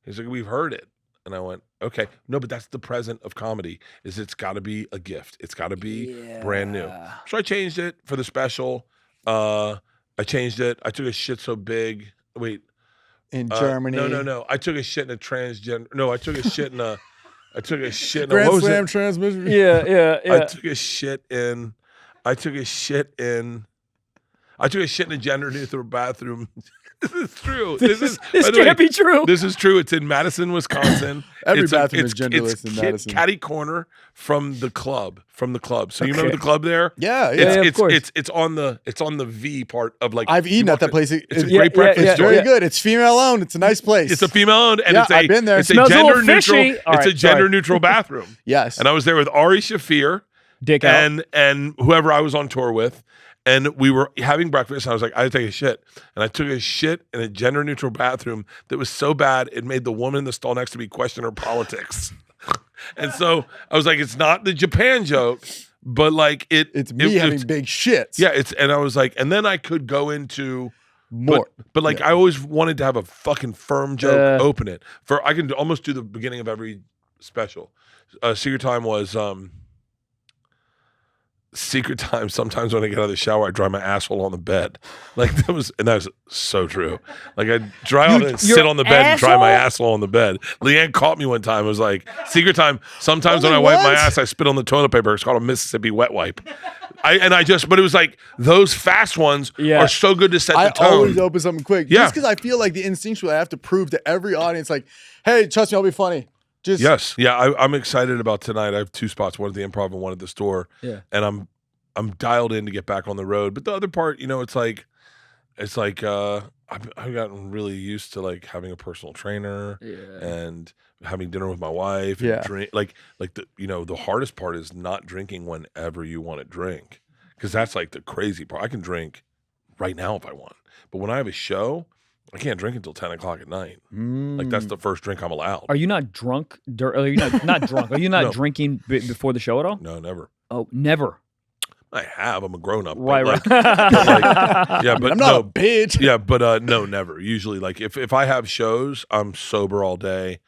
He's like, we've heard it. And I went, okay. No, but that's the present of comedy, is it's got to be a gift. It's got to be brand new. So I changed it for the special. I changed it. I took a shit so big. Wait. In Germany. No. I took a shit in a transgender. No, I took a shit in a. I took a shit in a. Grand What was Slam it? transmission. Yeah. I took a shit in a gender neutral bathroom. This is true. This can't be true. This is true. It's in Madison, Wisconsin. Every bathroom is genderless in Madison. Catty corner from the club. So you remember the club there? Yeah. of course. It's on the V part of like. I've eaten at that place. It's a great breakfast. It's very good. It's female owned. It's a nice place. It's a female owned, and I've been there. It's a Smells a little gender neutral. fishy. All It's a right, gender neutral bathroom. Yes. And I was there with Ari Shafir. Dick out. And whoever I was on tour with, and we were having breakfast, and I was like, I had to take a shit. And I took a shit in a gender-neutral bathroom that was so bad, it made the woman in the stall next to me question her politics. And so I was like, it's not the Japan joke. but like It's me having big shits. Yeah, and I was like, and then I could go into more. But like I always wanted to have a fucking firm joke, open it. I can almost do the beginning of every special. Secret Time was Secret Time. Sometimes when I get out of the shower, I dry my asshole on the bed. Like that was so true. Like I dry out and sit on the bed and dry my asshole on the bed. Leanne caught me one time. I was like, Secret Time. Sometimes when I wipe my ass, I spit on the toilet paper. It's called a Mississippi wet wipe. But it was like those fast ones are so good to set the tone. I always open something quick. Just because I feel like the instinctual, I have to prove to every audience, like, hey, trust me, I'll be funny. I'm excited about tonight. I have 2 spots, one at the Improv and one at the store. Yeah. And I'm dialed in to get back on the road. But the other part, it's like I've gotten really used to like having a personal trainer and having dinner with my wife. And drink, like the hardest part is not drinking whenever you want to drink, because that's like the crazy part. I can drink right now if I want, but when I have a show, I can't drink until 10 o'clock at night. Like that's the first drink I'm allowed. Are you not drunk? Are you not drunk? Are you not drinking before the show at all? No, never. Oh, never. I have. I'm a grown up. Right. But I'm not a bitch. Yeah, but no, never. Usually, like if I have shows, I'm sober all day.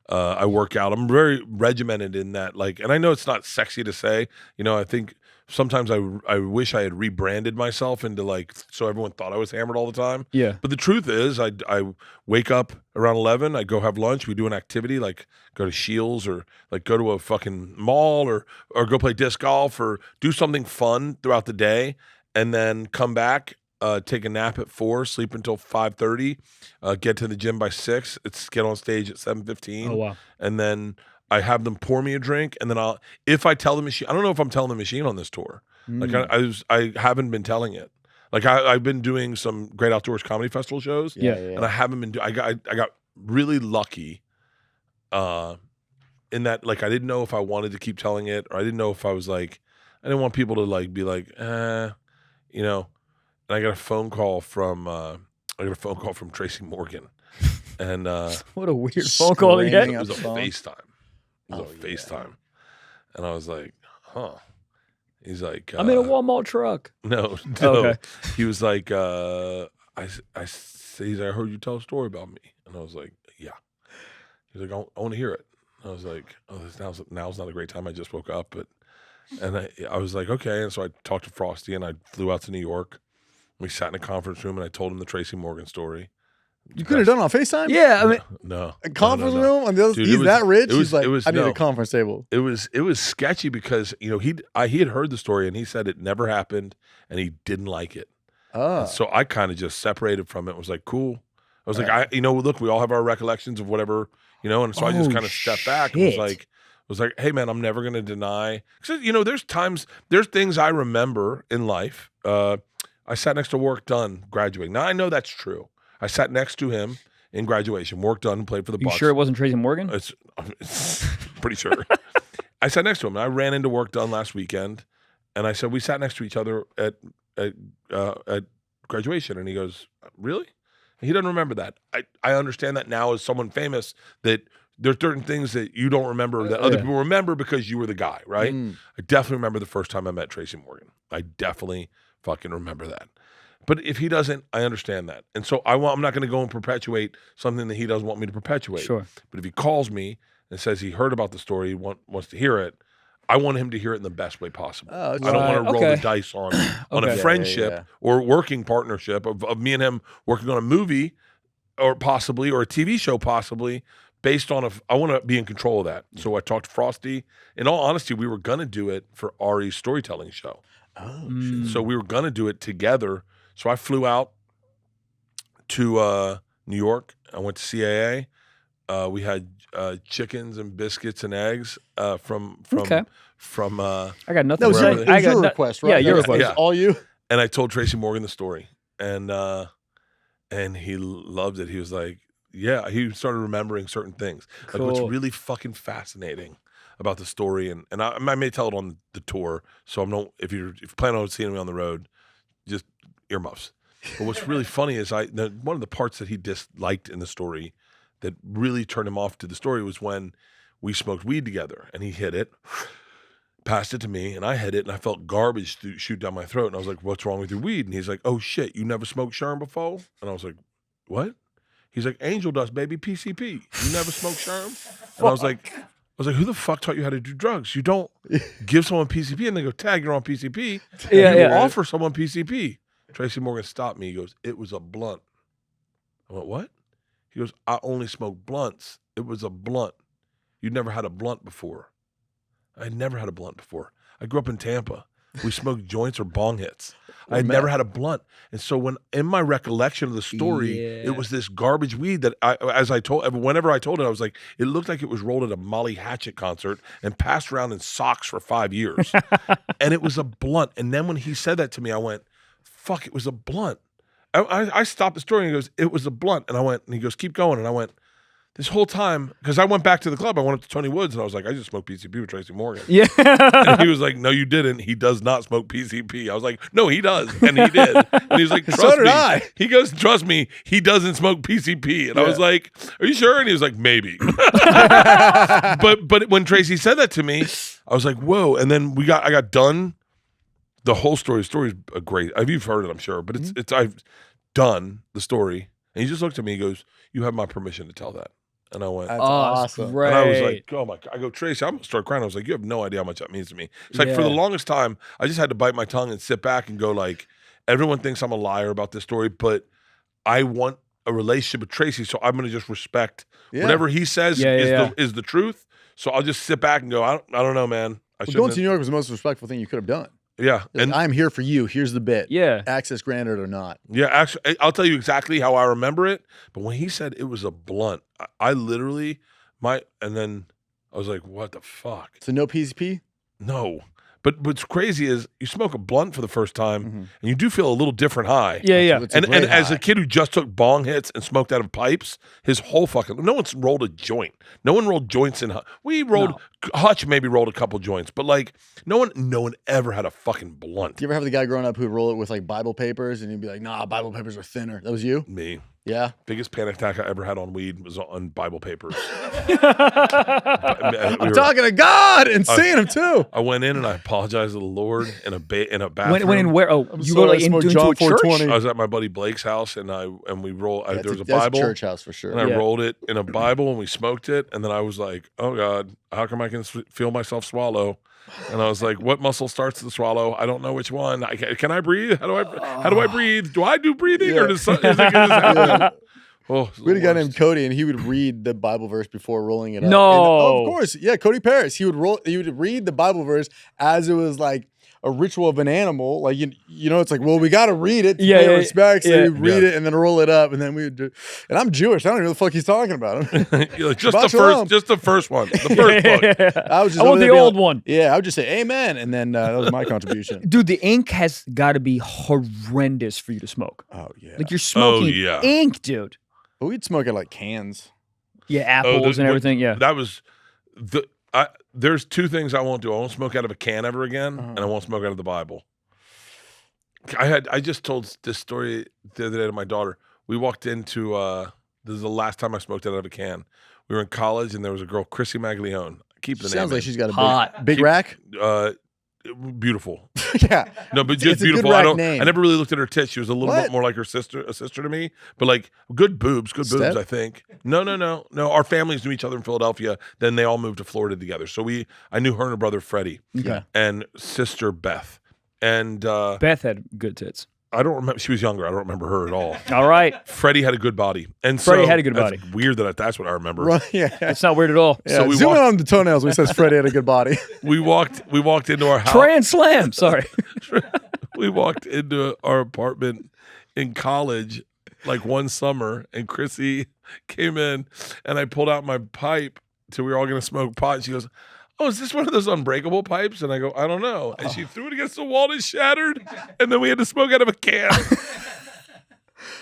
I work out. I'm very regimented in that. Like, and I know it's not sexy to say. I think sometimes I wish I had rebranded myself into like so everyone thought I was hammered all the time. Yeah. But the truth is, I wake up around 11. I go have lunch. We do an activity like go to Shields or like go to a fucking mall or go play disc golf or do something fun throughout the day, and then come back. Take a nap at 4, sleep until 5:30, get to the gym by 6. Get on stage at 7:15. Oh wow! And then I have them pour me a drink, and then if I tell the machine, I don't know if I'm telling the machine on this tour. Like I haven't been telling it. Like I've been doing some Great Outdoors Comedy Festival shows, and I haven't been. I got really lucky, in that like I didn't know if I wanted to keep telling it, or I didn't know if I was like I didn't want people to like be like, And I got a phone call from Tracy Morgan, and what a weird phone call to get. It was a FaceTime. FaceTime, and I was like, huh. He's like, I'm in a Walmart truck. No. Okay. He was like, I heard you tell a story about me, and I was like, yeah. He's like, I want to hear it. I was like, oh, now's not a great time. I just woke up, and I was like, okay. And so I talked to Frosty, and I flew out to New York. We sat in a conference room, and I told him the Tracy Morgan story. You could have done it on FaceTime? Yeah, I mean, no. A conference room? And he's that rich? He's like, I need a conference table. It was sketchy because, he had heard the story, and he said it never happened, and he didn't like it. Oh. So I kind of just separated from it. Was like, cool. I was like, look, we all have our recollections of whatever, and so I just kind of stepped back and was like, hey, man, I'm never going to deny. Because, there's things I remember in life. I sat next to Work Done graduating. Now, I know that's true. I sat next to him in graduation. Work Done, played for the Bucks. You sure it wasn't Tracy Morgan? It's pretty sure. I sat next to him, and I ran into Work Done last weekend, and I said, we sat next to each other at graduation, and he goes, really? And he doesn't remember that. I understand that now as someone famous that there are certain things that you don't remember that other people remember because you were the guy, right? I definitely remember the first time I met Tracy Morgan. I definitely fucking remember that. But if he doesn't, I understand that. And so I'm not going to go and perpetuate something that he doesn't want me to perpetuate. Sure. But if he calls me and says he heard about the story, wants to hear it, I want him to hear it in the best way possible. I don't want to roll the dice on a friendship or working partnership of me and him working on a movie or a TV show possibly based on I want to be in control of that. So I talked to Frosty. In all honesty, we were going to do it for Ari's storytelling show. Oh, shit. So we were going to do it together. So I flew out to New York. I went to CAA. We had chickens and biscuits and eggs from I got nothing. That was your request, right? Yeah, your request. Yeah. All you. And I told Tracy Morgan the story, and he loved it. He was like, yeah. He started remembering certain things. Cool. Like what's really fucking fascinating about the story, and I may tell it on the tour. So if you plan on seeing me on the road, just earmuffs. But what's really funny is one of the parts that he disliked in the story that really turned him off to the story was when we smoked weed together, and he hit it, passed it to me, and I hit it, and I felt garbage shoot down my throat. And I was like, what's wrong with your weed? And he's like, oh, shit, you never smoked Sherm before? And I was like, what? He's like, angel dust, baby, PCP. You never smoked Sherm? And I was like, who the fuck taught you how to do drugs? You don't give someone PCP and they go, tag, you're on PCP. You offer someone PCP. Tracy Morgan stopped me. He goes, it was a blunt. I went, what? He goes, I only smoke blunts. It was a blunt. You'd never had a blunt before. I had never had a blunt before. I grew up in Tampa. We smoked joints or bong hits. I had never had a blunt. And so when in my recollection of the story, it was this garbage weed that whenever I told it, I was like, it looked like it was rolled at a Molly Hatchet concert and passed around in socks for 5 years. And it was a blunt. And then when he said that to me, I went, fuck, it was a blunt. I stopped the story and he goes, it was a blunt. And he goes, keep going. And I went, this whole time, because I went back to the club, I went up to Tony Woods and I was like, I just smoked PCP with Tracy Morgan. Yeah. And he was like, no, you didn't. He does not smoke PCP. I was like, no, he does. And he did. And he's like, trust me. He goes, trust me, he doesn't smoke PCP. And I was like, are you sure? And he was like, maybe. But when Tracy said that to me, I was like, whoa. And then I got done. The whole story. The story is great. You've heard it, I'm sure. But I've done the story. And he just looked at me. He goes, you have my permission to tell that. And I went, that's awesome. Great. And I was like, oh my God. I go, Tracy, I'm going to start crying. I was like, you have no idea how much that means to me. It's like for the longest time, I just had to bite my tongue and sit back and go like, everyone thinks I'm a liar about this story, but I want a relationship with Tracy, so I'm going to just respect whatever he says is the truth. So I'll just sit back and go, I don't know, man. Going to New York was the most respectful thing you could have done. Yeah. And I'm here for you. Here's the bit. Yeah. Access granted or not. Yeah, actually, I'll tell you exactly how I remember it. But when he said it was a blunt, I literally, and then I was like, what the fuck? So no PCP? No. But what's crazy is you smoke a blunt for the first time, and you do feel a little different high. Yeah. And as a kid who just took bong hits and smoked out of pipes, no one's rolled a joint. No one rolled joints in. We rolled, Hutch maybe rolled a couple joints, but like no one ever had a fucking blunt. Do you ever have the guy growing up who'd roll it with like Bible papers, and you'd be like, nah, Bible papers are thinner? That was you? Me. Yeah. Biggest panic attack I ever had on weed was on Bible papers. I'm talking to God and seeing him too. I went in and I apologized to the Lord in a bathroom. When in where? Oh, you were like into a church? I was at my buddy Blake's house and we rolled. There was a That's Bible. a church house for sure. And I rolled it in a Bible and we smoked it. And then I was like, oh God, how come I can feel myself swallow? And I was like, what muscle starts to swallow? I don't know which one. Can I breathe? How do I breathe? Do I do breathing or does it happen? Oh, we had a guy named Cody, and he would read the Bible verse before rolling it up. No, and, of course, yeah, Cody Paris. He would read the Bible verse as it was like a ritual of an animal. Like you know, it's like, well, we got to read it to pay respect. So you read it and then roll it up, and then we would do. And I'm Jewish. I don't know what the fuck he's talking about. You're like, just the first one, the first book. I want the old one. Yeah, I would just say amen, and then that was my contribution. Dude, the ink has got to be horrendous for you to smoke. Oh yeah, like you're smoking ink, dude. But we'd smoke it like cans. Yeah, apples and everything. Yeah, that was there's two things I won't do. I won't smoke out of a can ever again, and I won't smoke out of the Bible. I just told this story the other day to my daughter. We walked into this is the last time I smoked out of a can. We were in college, and there was a girl, Chrissy Maglione. Keep the name. Sounds like she's got a big rack. Beautiful. Yeah. No, but just beautiful. I never really looked at her tits. She was a little bit more like a sister to me. But like good boobs, I think. No. Our families knew each other in Philadelphia. Then they all moved to Florida together. So I knew her and her brother Freddie. Okay. And sister Beth. And Beth had good tits. I don't remember. She was younger. I don't remember her at all. All right. Freddie had a good body. And Freddie had a good body. Weird that's what I remember. Right, yeah. It's not weird at all. Yeah, so we zoom in on the toenails when he says Freddie had a good body. We walked into our house. Trans Slam. Sorry. We walked into our apartment in college like one summer, and Chrissy came in, and I pulled out my pipe till we were all going to smoke pot. And she goes, oh, is this one of those unbreakable pipes? And I go, I don't know. And she threw it against the wall and it shattered. And then we had to smoke out of a can.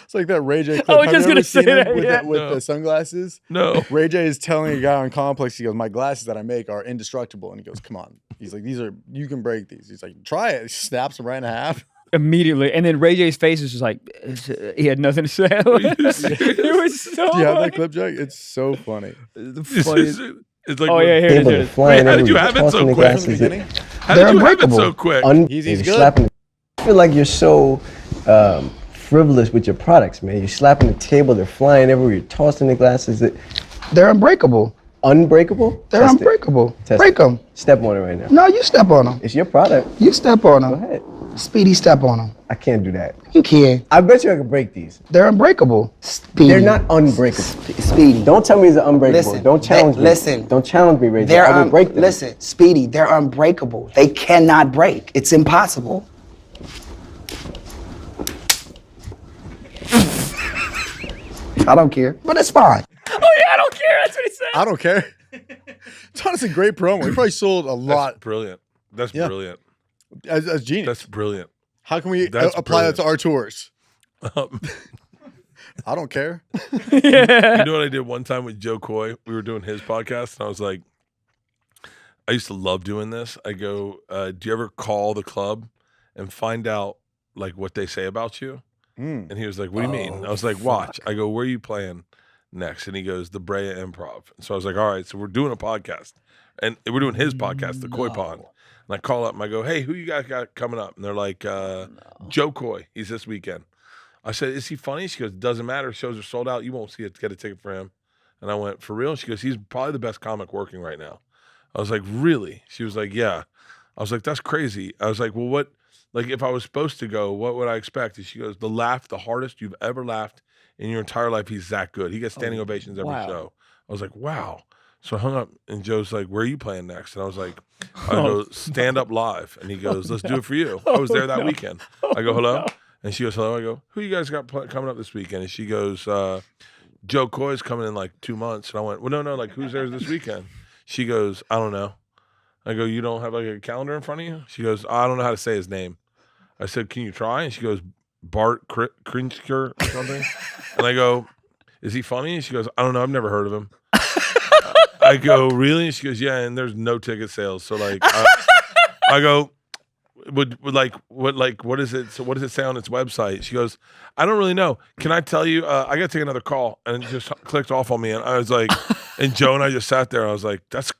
It's like that Ray J clip. I was just going to say that. With the sunglasses? No. Ray J is telling a guy on Complex, he goes, my glasses that I make are indestructible. And he goes, come on. He's like, you can break these. He's like, try it. He snaps them right in half. Immediately. And then Ray J's face is just like, he had nothing to say. It was so Do you have that clip, Jack? It's so funny. The funniest. It's like, oh, yeah, here it is. Wait, how did you have it so quick? From the beginning? How did you have it so quick? He's good. Slapping I feel like you're so frivolous with your products, man. You're slapping the table, they're flying everywhere, you're tossing the glasses. They're unbreakable. Unbreakable? They're Test unbreakable. it. Break them. Step on it right now. No, you step on them. It's your product. You step on them. Go ahead. Speedy, step on them. I can't do that. You can. I bet you I can break these. They're unbreakable. Speedy. They're not unbreakable. Speedy. Don't tell me they're unbreakable. Listen, Don't challenge me. listen. Don't challenge me, Ray. They're I will break them. Listen, Speedy, they're unbreakable. They cannot break. It's impossible. I don't care, but it's fine. Oh yeah, I don't care. That's what he said. I don't care. It's honestly a great promo. He probably sold a lot. That's brilliant. That's brilliant. As genius. That's brilliant. How can we That's apply brilliant. that to our tours? I don't care. You know what I did one time with Joe Coy? We were doing his podcast, and I was like, I used to love doing this. I go, do you ever call the club and find out like what they say about you? And he was like, what do you mean? I was like, watch. I go, where are you playing next? And he goes, the Brea Improv. And so I was like, all right, so we're doing a podcast. And we're doing his podcast, The Koi Pond. And I call up and I go, hey, who you guys got coming up? And they're like, Joe Coy. He's this weekend. I said, is he funny? She goes, doesn't matter. Shows are sold out. You won't see it. Get a ticket for him. And I went, for real? She goes, he's probably the best comic working right now. I was like, really? She was like, yeah. I was like, that's crazy. I was like, well, what? Like, if I was supposed to go, what would I expect? And she goes, the hardest you've ever laughed in your entire life. He's that good. He gets standing ovations every show. I was like, wow. So I hung up, and Joe's like, where are you playing next? And I was like, I go, stand up live. And he goes, let's do it for you. I was there that weekend. I go, hello? And she goes, hello. I go, who you guys got coming up this weekend? And she goes, Joe Coy's coming in like 2 months. And I went, well, no, like who's there this weekend? She goes, I don't know. I go, you don't have like a calendar in front of you? She goes, I don't know how to say his name. I said, can you try? And she goes, Bert Kreischer or something. And I go, is he funny? And she goes, I don't know. I've never heard of him. I go, really? And she goes, yeah. And there's no ticket sales. So like, I go, what is it? So what does it say on its website? She goes, I don't really know. Can I tell you? I got to take another call. And it just clicked off on me. And I was like, and Joe and I just sat there. And I was like, that's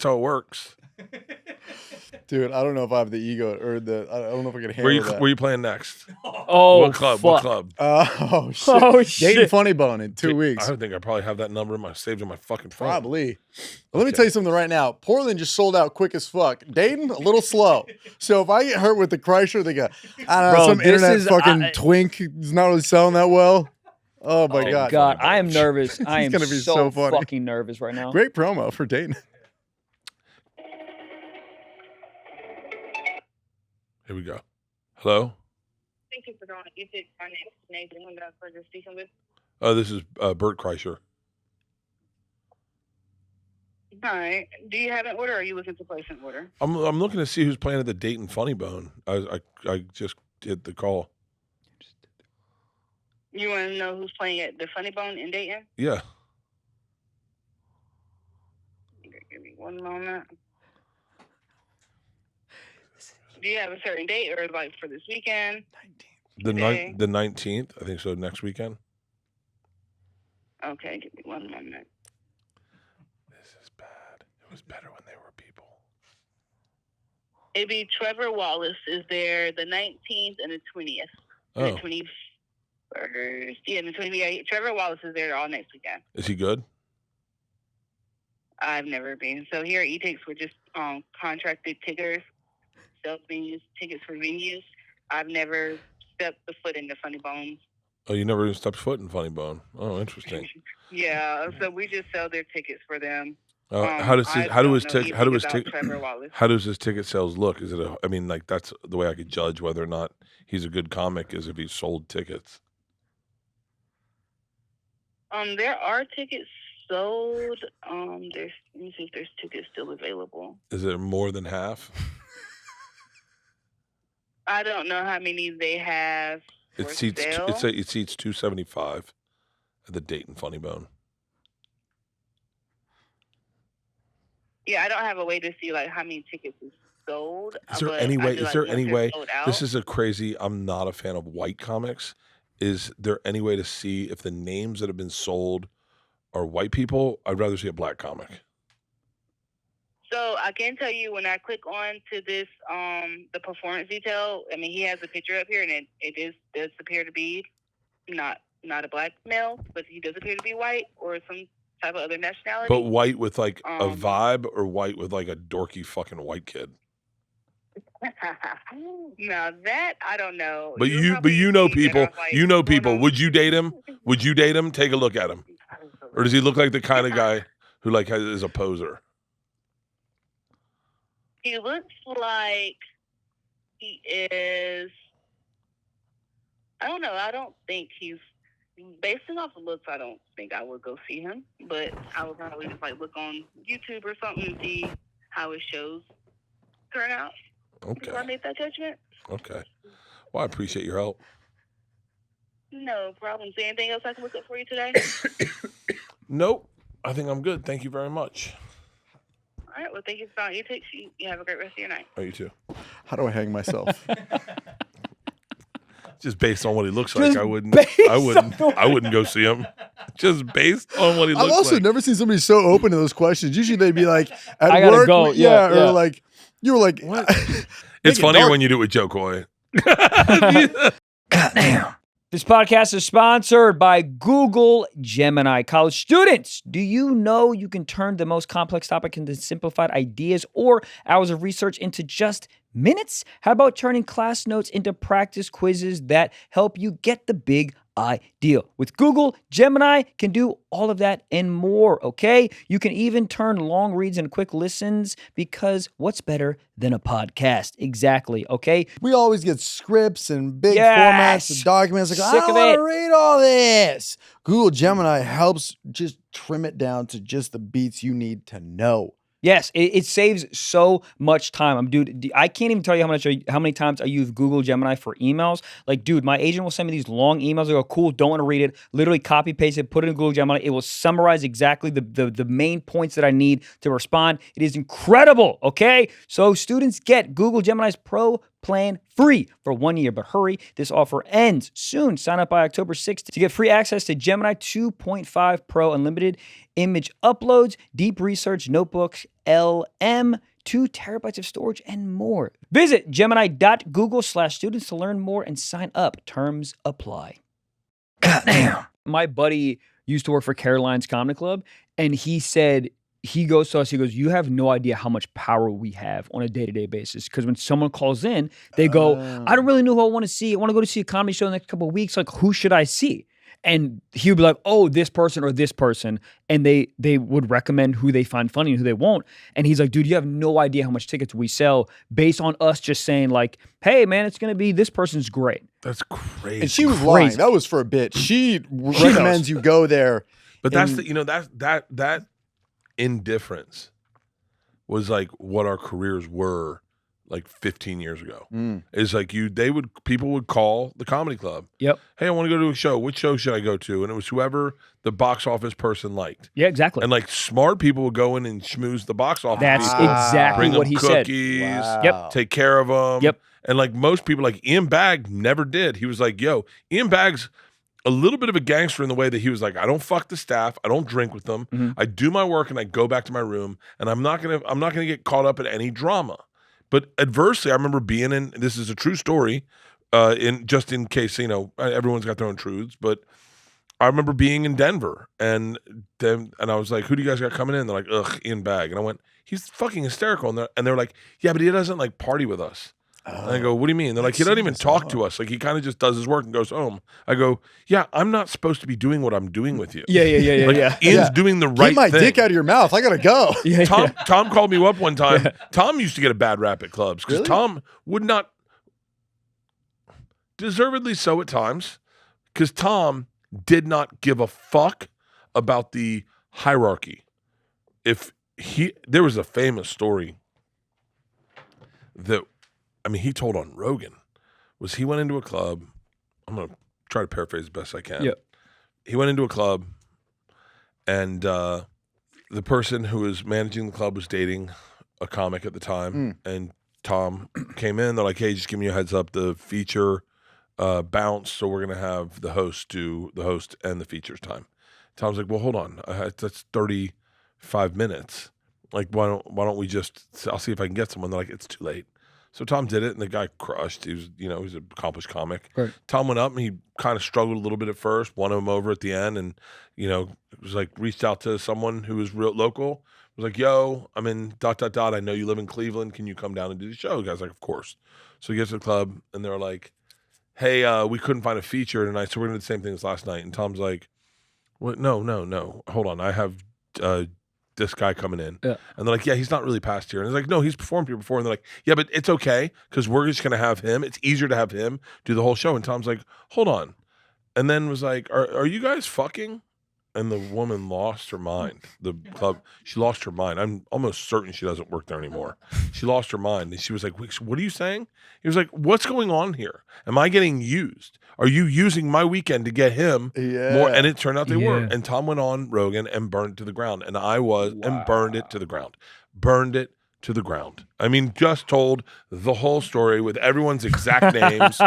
how it works. Dude, I don't know if I have the ego or I don't know if I can handle that. Where you playing next? Oh, what club? fuck. What club? Oh, shit. Oh, shit. Dayton Funny Bone in 2 weeks. I think I probably have that number saved in my fucking phone. Probably. Well, let me tell you something right now. Portland just sold out quick as fuck. Dayton, a little slow. So if I get hurt with the Kreischer, they go, I don't know, Bro, some this internet is- fucking twink is not really selling that well. Oh, my God. God, I am nervous. I am gonna be so so funny. fucking nervous right now. Great promo for Dayton. Here we go. Hello? Thank you for calling. You said my name is Nathan. Who got further speaking with? This is Bert Kreischer. All right. Do you have an order or are you looking to place an order? I'm looking to see who's playing at the Dayton Funny Bone. I just did the call. You want to know who's playing at the Funny Bone in Dayton? Yeah. Give me one moment. Do you have a certain date or like for this weekend? The Okay. the 19th, I think so, next weekend. Okay, give me one moment. This is bad. It was better when they were people. It'd be Trevor Wallace is there the 19th and the 20th. Oh. And the 21st. Yeah, the 20th. Yeah, Trevor Wallace is there all next weekend. Is he good? I've never been. So here at E-Tix, we're just contracted tickers, sell venues, tickets for venues. I've never stepped the foot in the Funny Bones. Oh, you never even stepped foot in Funny Bone. Oh, interesting. Yeah, so we just sell their tickets for them. How does his Trevor Wallace. how does his ticket sales look? Is it I mean, like that's the way I could judge whether or not he's a good comic is if he's sold tickets. There are tickets sold. Let me see if there's tickets still available. Is it more than half? I don't know how many they have. It for seats sale. it seats 275 at the Dayton Funny Bone. Yeah, I don't have a way to see like how many tickets is sold. Is there but any I way? do, Is there once any they're way? sold out- This is a crazy. I'm not a fan of white comics. Is there any way to see if the names that have been sold are white people? I'd rather see a black comic. So I can tell you when I click on to this, the performance detail, I mean, he has a picture up here, and it does appear to be not a black male, but he does appear to be white or some type of other nationality. But white with like a vibe, or white with like a dorky fucking white kid? Now that I don't know. But you know people. You know people. Would you date him? Would you date him? Take a look at him. Or does he look like the kind of guy who like is a poser? He looks like he is. I don't know. I don't think he's. Basing off of looks, I don't think I would go see him. But I would probably just like look on YouTube or something and see how his shows turn out. Okay. Before I make that judgment. Okay. Well, I appreciate your help. No problem. Is there anything else I can look up for you today? Nope. I think I'm good. Thank you very much. All right. Well, thank you for calling E-Tix. You have a great rest of your night. Oh, you too. How do I hang myself? Just based on what he looks like, I wouldn't go see him. Just based on what he looks like. I've also never seen somebody so open to those questions. Usually they'd be like, at I gotta work, go. Yeah. or like, you were like, what? It's funnier when you do it with Joe Coy. Goddamn. This podcast is sponsored by Google Gemini. College students, do you know you can turn the most complex topic into simplified ideas or hours of research into just minutes? How about turning class notes into practice quizzes that help you get the big idea? With Google, Gemini can do all of that and more, okay? You can even turn long reads into quick listens, because what's better than a podcast? Exactly, okay? we always get scripts and big Yes. formats and documents. Like, I Sick don't of want it. to read all this. Google Gemini helps just trim it down to just the beats you need to know. Yes, it saves so much time. Dude, I can't even tell you how many times I use Google Gemini for emails. Like, dude, my agent will send me these long emails. I go, cool, don't want to read it. Literally copy, paste it, put it in Google Gemini. It will summarize exactly the main points that I need to respond. It is incredible, okay? So students get Google Gemini's Pro plan free for 1 year, but hurry, this offer ends soon. Sign up by October 6th to get free access to Gemini 2.5 Pro, unlimited image uploads, deep research notebooks, LM, 2 terabytes of storage, and more. Visit gemini.google/students to learn more and sign up. Terms apply. Goddamn. My buddy used to work for Caroline's Comedy Club, and he said, he goes to us, he goes, you have no idea how much power we have on a day-to-day basis. Because when someone calls in, they go, I don't really know who I want to see. I want to go to see a comedy show in the next couple of weeks. Like, who should I see? And he would be like, oh, this person or this person. And they would recommend who they find funny and who they won't. And he's like, dude, you have no idea how much tickets we sell based on us just saying like, hey, man, it's going to be, this person's great. That's crazy. And she was lying. That was for a bit. She recommends you go there. But that's that indifference was like what our careers were like 15 years ago. It's like people would call the comedy club. Yep. Hey, I want to go to a show. Which show should I go to? And it was whoever the box office person liked. Yeah, exactly. And like smart people would go in and schmooze the box office. That's people, exactly bring what them he said. cookies, Yep. take care of them. Yep. And like most people, like Ian Bagg never did. He was like, yo, Ian Bagg's a little bit of a gangster in the way that he was like, I don't fuck the staff, I don't drink with them, I do my work and I go back to my room, and I'm not gonna get caught up in any drama. But adversely, I remember being in, this is a true story, in case, everyone's got their own truths, but I remember being in Denver and I was like, who do you guys got coming in? They're like, ugh, Ian Bagg. And I went, he's fucking hysterical. And they're like, yeah, but he doesn't like party with us. And I go, what do you mean? They're like, he doesn't even talk to us. Like, he kind of just does his work and goes home. I go, yeah, I'm not supposed to be doing what I'm doing with you. Yeah. Like, Ian's doing the right Get my thing. dick out of your mouth. I gotta go. Tom called me up one time. Tom used to get a bad rap at clubs because Really? Tom would not, deservedly so at times, because Tom did not give a fuck about the hierarchy. There was a famous story that, he told on Rogan, was he went into a club. I'm going to try to paraphrase as best I can. Yep. He went into a club, and the person who was managing the club was dating a comic at the time, and Tom came in. They're like, hey, just giving you a heads up, the feature bounced, so we're going to have the host do the host and the features time. Tom's like, well, hold on. That's 35 minutes. Like, why don't we just? I'll see if I can get someone. They're like, it's too late. So Tom did it, and the guy crushed. He was, he was an accomplished comic. Right. Tom went up, and he kind of struggled a little bit at first, won him over at the end, and it was like reached out to someone who was real local. Was like, yo, I'm in ... I know you live in Cleveland. Can you come down and do the show? The guy's like, of course. So he gets to the club, and they're like, hey, we couldn't find a feature tonight, so we're gonna do the same thing as last night. And Tom's like, what? No. Hold on, I have this guy coming in. Yeah. And they're like, yeah, he's not really past here. And he's like, no, he's performed here before. And they're like, yeah, but it's okay because we're just going to have him. It's easier to have him do the whole show. And Tom's like, hold on. And then was like, are you guys fucking? And the woman lost her mind. The club, she lost her mind. I'm almost certain she doesn't work there anymore. She lost her mind. And she was like, wait, what are you saying? He was like, what's going on here? Am I getting used? Are you using my weekend to get him more? And it turned out they were. And Tom went on Rogan and burned it to the ground. And I was, and burned it to the ground. Burned it to the ground. I mean, just told the whole story with everyone's exact names.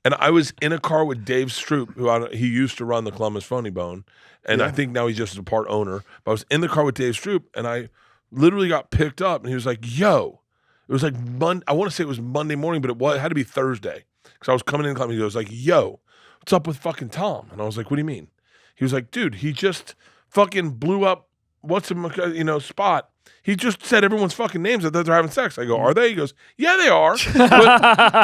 And I was in a car with Dave Stroop, who he used to run the Columbus Phony Bone. And I think now he's just a part owner. But I was in the car with Dave Stroop, and I literally got picked up. And he was like, yo. It was like I want to say it was Monday morning, but it had to be Thursday. Because I was coming in the club, and he goes like, yo, what's up with fucking Tom? And I was like, what do you mean? He was like, dude, he just fucking blew up Spot. He just said everyone's fucking names that they're having sex. I go, are they? He goes, yeah, they are.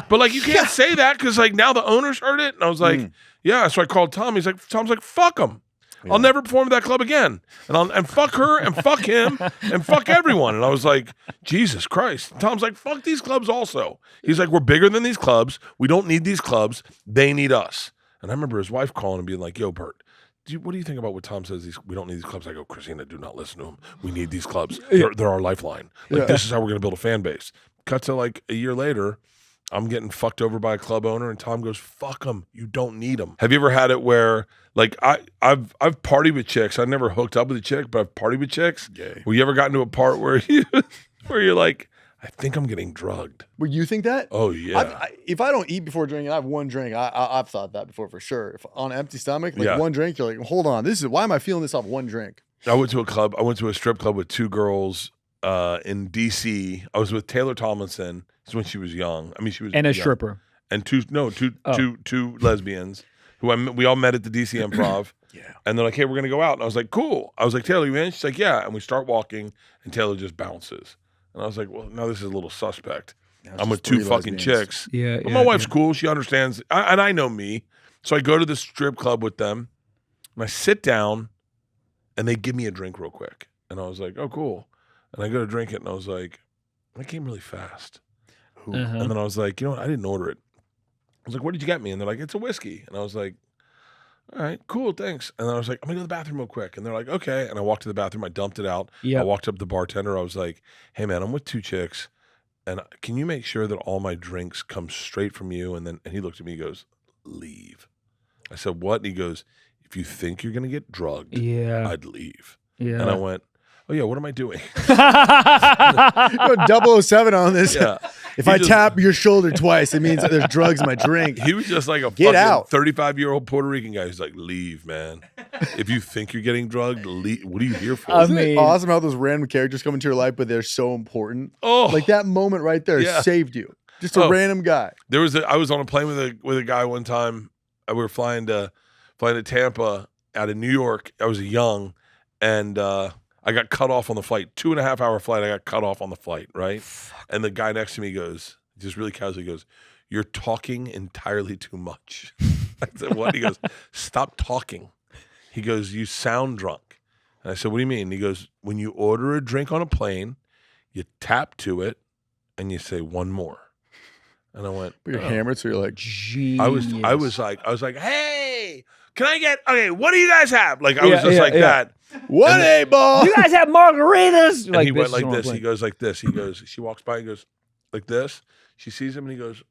But like, you can't say that because like now the owners heard it. And I was like, yeah. So I called Tom. Tom's like, fuck him. Yeah. I'll never perform at that club again. And fuck her and fuck him and fuck everyone. And I was like, Jesus Christ. Tom's like, fuck these clubs also. He's like, we're bigger than these clubs. We don't need these clubs. They need us. And I remember his wife calling and being like, yo, Bert, what do you think about what Tom says? We don't need these clubs. I go, Christina, do not listen to him. We need these clubs. They're our lifeline. This is how we're going to build a fan base. Cut to like a year later, I'm getting fucked over by a club owner, and Tom goes, fuck them. You don't need them. Have you ever had it where, like, I've partied with chicks. I never hooked up with a chick, but I've partied with chicks. Yeah. Well, you ever gotten to a part where you're like, I think I'm getting drugged. Well, you think that? Oh, yeah. If I don't eat before drinking, I have one drink. I've thought that before for sure. If on an empty stomach, one drink, you're like, hold on, why am I feeling this off one drink? I went to a club. I went to a strip club with two girls in D.C. I was with Taylor Tomlinson. This is when she was young. I mean, she was and a young. stripper. And two lesbians who we all met at the DC Improv. Yeah. And they're like, hey, we're going to go out. And I was like, cool. I was like, Taylor, you in? She's like, yeah. And we start walking, and Taylor just bounces. And I was like, well, now this is a little suspect. I'm with two fucking chicks. Yeah. But my wife's cool. She understands. And I know me. So I go to the strip club with them, and I sit down, and they give me a drink real quick. And I was like, oh, cool. And I go to drink it, and I was like, I came really fast. And then I was like, you know what? I didn't order it. I was like, what did you get me? And they're like, it's a whiskey. And I was like, all right, cool, thanks. And then I was like, I'm going to go to the bathroom real quick. And they're like, okay. And I walked to the bathroom. I dumped it out. Yep. I walked up to the bartender. I was like, hey, man, I'm with two chicks. And can you make sure that all my drinks come straight from you? And he looked at me, he goes, leave. I said, what? And he goes, if you think you're going to get drugged, I'd leave. Yeah. And I went, oh, yeah, what am I doing? 007 on this. Yeah. If I tap your shoulder twice, it means that there's drugs in my drink. He was just like a fucking 35-year-old Puerto Rican guy who's like, leave, man. If you think you're getting drugged, leave. What are you here for? Isn't it awesome how those random characters come into your life, but they're so important? Oh, like that moment right there saved you. Just a random guy. I was on a plane with a guy one time. We were flying to Tampa out of New York. I was young, and I got cut off on the flight. 2.5-hour flight. I got cut off on the flight, right? And the guy next to me goes, just really casually goes, you're talking entirely too much. I said, what? He goes, stop talking. He goes, you sound drunk. And I said, what do you mean? He goes, when you order a drink on a plane, you tap to it and you say one more. And I went, but you're hammered, so you're like, genius. I was like, hey, can I get, okay, what do you guys have? Like, I was just like that. What a ball! You guys have margaritas. And he went like this. He goes like this. He goes. She walks by. He goes like this. She sees him and he goes,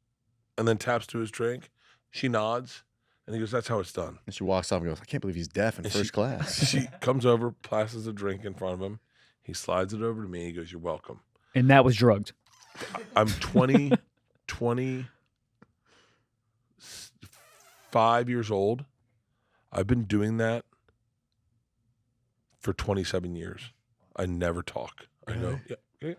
and then taps to his drink. She nods and he goes, "That's how it's done." And she walks off and goes, "I can't believe he's deaf in first class." She comes over, passes a drink in front of him. He slides it over to me. He goes, "You're welcome." And that was drugged. I'm 25 years old. I've been doing that for 27 years. I never talk. I know. Yeah. Okay.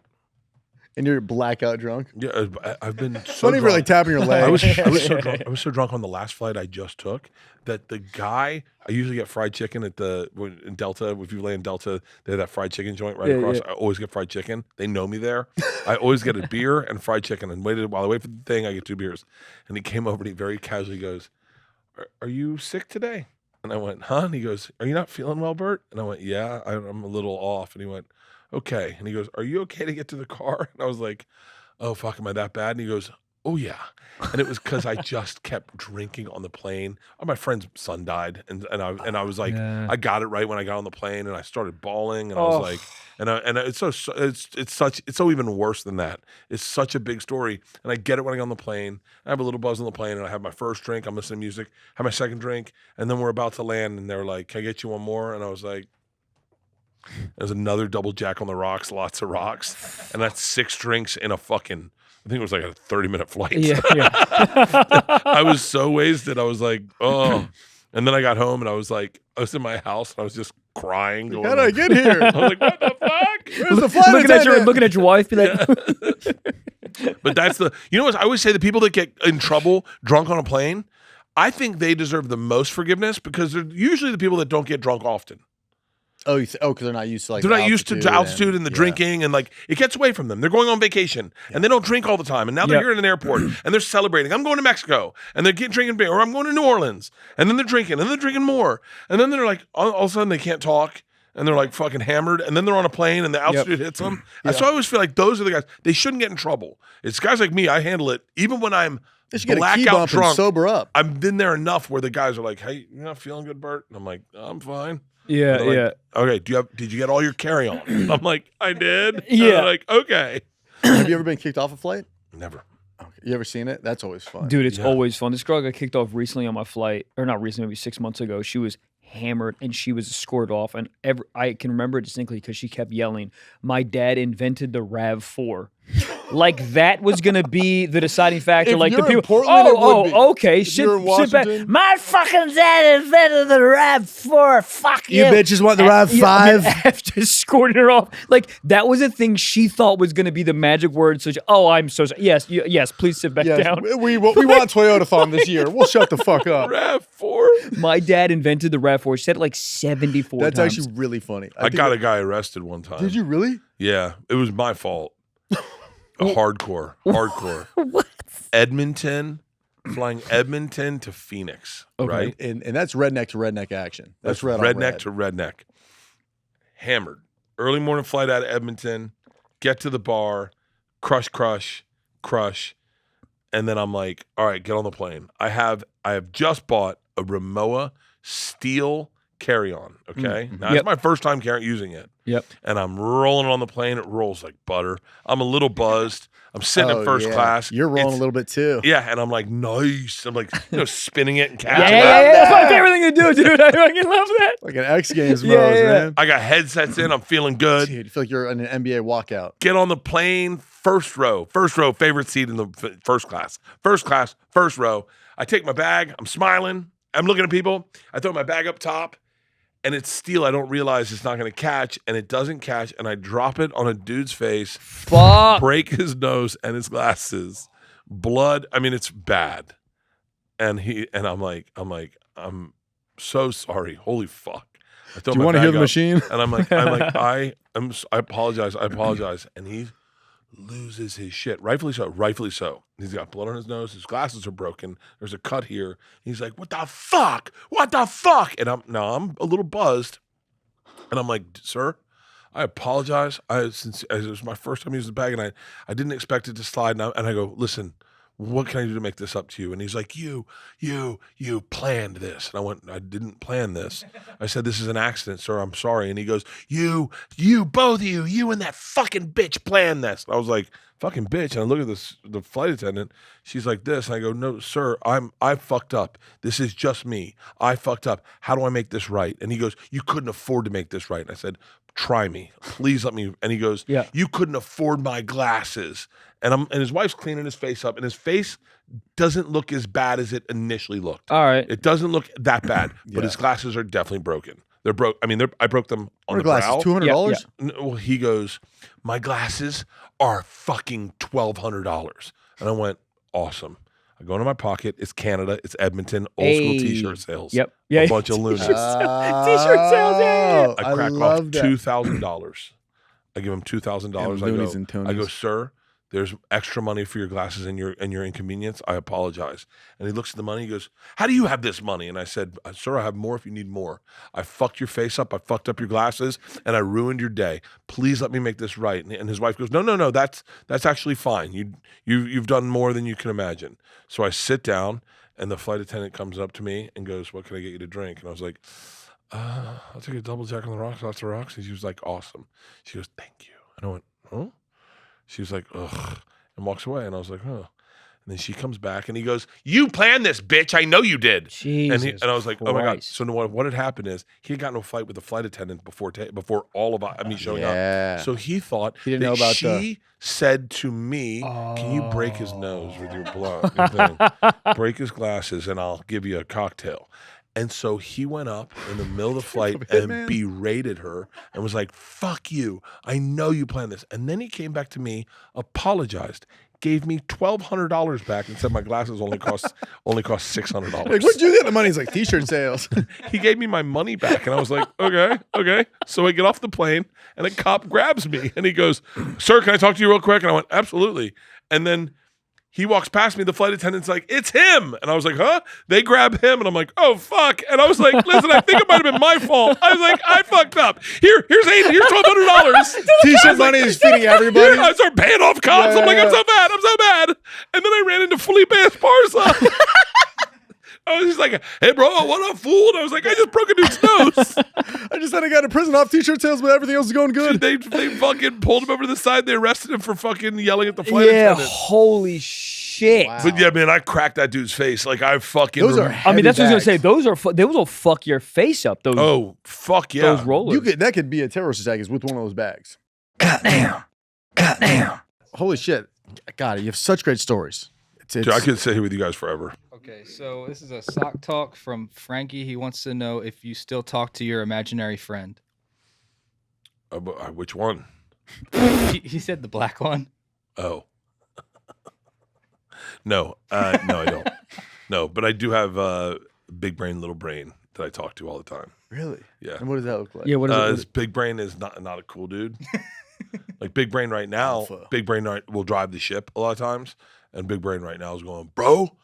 And you're blackout drunk. Yeah, I've been so Funny, really drunk. tapping your leg. I was so drunk. I was so drunk on the last flight I just took that the guy. I usually get fried chicken at in Delta. If you land Delta, they have that fried chicken joint right across. I always get fried chicken. They know me there. I always get a beer and fried chicken. And while I wait for the thing, I get 2 beers. And he came over and he very casually goes, "Are you sick today?" And I went, "Huh?" And he goes, "Are you not feeling well, Bert?" And I went, "Yeah, I'm a little off." And he went, "Okay." And he goes, "Are you okay to get to the car?" And I was like, "Oh, fuck, am I that bad?" And he goes, "Oh, yeah." And it was because I just kept drinking on the plane. My friend's son died. And I was like, I got it right when I got on the plane and I started bawling. And I was like, and it's so even worse than that. It's such a big story. And I get it when I get on the plane. I have a little buzz on the plane and I have my first drink. I'm listening to music, have my second drink. And then we're about to land and they're like, "Can I get you one more?" And I was like, there's another double Jack on the Rocks, lots of rocks. And that's 6 drinks in a fucking, I think it was like a 30-minute flight. Yeah. I was so wasted. I was like, oh. And then I got home and I was in my house and I was just crying. How did I get here? I was like, what the fuck? Where's the flight looking at your wife, be like, But that's what I always say, the people that get in trouble drunk on a plane, I think they deserve the most forgiveness because they're usually the people that don't get drunk often. Oh, because they're not used to they're not used to altitude and the drinking and like it gets away from them. They're going on vacation and they don't drink all the time. And now they're here in an airport and they're celebrating. I'm going to Mexico and they're drinking beer, or I'm going to New Orleans and then they're drinking and they're drinking more. And then they're like, all of a sudden they can't talk and they're like fucking hammered. And then they're on a plane and the altitude hits them. So I always feel like those are the guys. They shouldn't get in trouble. It's guys like me. I handle it even when I'm blackout drunk. And sober up. I've been there enough where the guys are like, "Hey, you're not feeling good, Bert?" And I'm like, "I'm fine." yeah, Like, yeah. okay, did you get all your carry-on? I'm like, I did. Yeah. And they're like, okay. Have you ever been kicked off a flight? Never. Okay. You ever seen it? That's always fun. Dude, it's always fun. This girl got kicked off recently on my flight, or not recently, maybe 6 months ago. She was hammered and she was escorted off. And I can remember it distinctly because she kept yelling, "My dad invented the RAV4." Like that was gonna be the deciding factor. If like you're the people, in Portland, it would be. okay, If you're in sit back. Washington- My fucking dad invented the RAV4. Fuck you. You bitches want the RAV5? After escorting her off, like that was a thing she thought was gonna be the magic word. So, I'm so sorry. Yes, please sit back down. We want Toyotathon this year. We'll shut the fuck up. RAV4. My dad invented the RAV4. She said it like 74 That's times. actually really funny. I got a guy arrested one time. Did you really? Yeah, it was my fault. Hardcore. What? Edmonton, flying Edmonton to Phoenix, right? And that's redneck to redneck action. That's red on redneck red. to redneck. Hammered. Early morning flight out of Edmonton, get to the bar, crush. And then I'm like, all right, get on the plane. I have just bought a Rimowa steel carry-on, okay? Now, it's my first time using it. Yep. And I'm rolling on the plane. It rolls like butter. I'm a little buzzed. I'm sitting in first class. You're rolling a little bit too. Yeah, and I'm like, nice. I'm like, spinning it and catching it. Yeah. That's my favorite thing to do, dude. I fucking love that. Like an X Games mode, man. I got headsets in. I'm feeling good. Dude, you feel like you're in an NBA walkout. Get on the plane, first row, favorite seat in the first class. First row. I take my bag. I'm smiling. I'm looking at people. I throw my bag up top. And it's steel. I don't realize it's not going to catch, and it doesn't catch. And I drop it on a dude's face, Fuck. break his nose and his glasses, blood. I mean, it's bad. And I'm like, I'm so sorry. Holy fuck. Do you want to hear the machine? And I'm like, I apologize. And he loses his shit. Rightfully so. He's got blood on his nose. His glasses are broken. There's a cut here. He's like, what the fuck? And I'm a little buzzed. And I'm like, sir, I apologize. Since it was my first time using the bag, and I didn't expect it to slide. And I go, listen, what can I do to make this up to you? And he's like, you planned this. And I went, I didn't plan this. I said, this is an accident, sir. I'm sorry. And he goes, you, both of you and that fucking bitch planned this. And I was like, fucking bitch. And I look at the flight attendant. She's like this. And I go, no, sir, I fucked up. This is just me. I fucked up. How do I make this right? And he goes, you couldn't afford to make this right. And I said, try me. Please let me. And he goes, you couldn't afford my glasses. And his wife's cleaning his face up, and his face doesn't look as bad as it initially looked. All right. It doesn't look that bad, but his glasses are definitely broken. They're broke. I mean, I broke them on What the glasses? brow. $200? Well, he goes, my glasses are fucking $1,200. And I went, awesome. I go into my pocket. It's Canada. It's Edmonton. Old school T-shirt sales. Yep. Yeah. A bunch of loonies. T-shirt sales. Yeah. I crack off love that. $2,000. I give him $2,000. loonies and I go, toonies. sir, there's extra money for your glasses and your inconvenience. I apologize. And he looks at the money. He goes, how do you have this money? And I said, sir, I have more if you need more. I fucked your face up. I fucked up your glasses, and I ruined your day. Please let me make this right. And his wife goes, no, that's actually fine. You've done more than you can imagine. So I sit down, and the flight attendant comes up to me and goes, what can I get you to drink? And I was like, I'll take a double Jack on the rocks, lots of rocks. And she was like, awesome. She goes, thank you. And I went, huh? She was like, ugh, and walks away. And I was like, huh. And then she comes back and he goes, you planned this, bitch. I know you did. Jesus and I was like, oh my God. Christ. So what had happened is he had gotten into a fight with the flight attendant before all of me showing up. So he thought He didn't that know about she said to me, can you break his nose with your thing? Break his glasses and I'll give you a cocktail. And so he went up in the middle of the flight and berated her and was like, fuck you. I know you planned this. And then he came back to me, apologized, gave me $1,200 back and said my glasses only cost $600. Like, where'd you get the money? He's like, T-shirt sales. He gave me my money back. And I was like, okay. So I get off the plane and a cop grabs me and he goes, sir, can I talk to you real quick? And I went, absolutely. And then he walks past me. The flight attendant's like, it's him. And I was like, huh? They grab him. And I'm like, oh, fuck. And I was like, listen, I think it might have been my fault. I was like, I fucked up. Here's $1,200. T-shirt money is feeding everybody. I start paying off cops. Yeah, I'm like, yeah. I'm so bad. And then I ran into Felipe Esparza. I was just like, hey, bro, what up, fool? And I was like, I just broke a dude's nose. I just had a guy to prison off T-shirt sales, but everything else is going good. They fucking pulled him over to the side. They arrested him for fucking yelling at the flight attendant. Holy shit. Wow. But yeah, man, I cracked that dude's face. Like I fucking. Those are I mean, that's what I was heavy gonna say. bags. Those will fuck your face up. Those Oh fuck yeah! those rollers. That could be a terrorist attack is with one of those bags. Goddamn. Holy shit. God, you have such great stories. Dude, I could sit here with you guys forever. Okay, so this is a sock talk from Frankie. He wants to know if you still talk to your imaginary friend. Which one? He said the black one. Oh. No, I don't. No, but I do have big brain, little brain that I talk to all the time. Really? Yeah. And what does that look like? Yeah, what is it? Big brain is not a cool dude. Like big brain right now, Alpha. big brain will drive the ship a lot of times, and big brain right now is going, bro,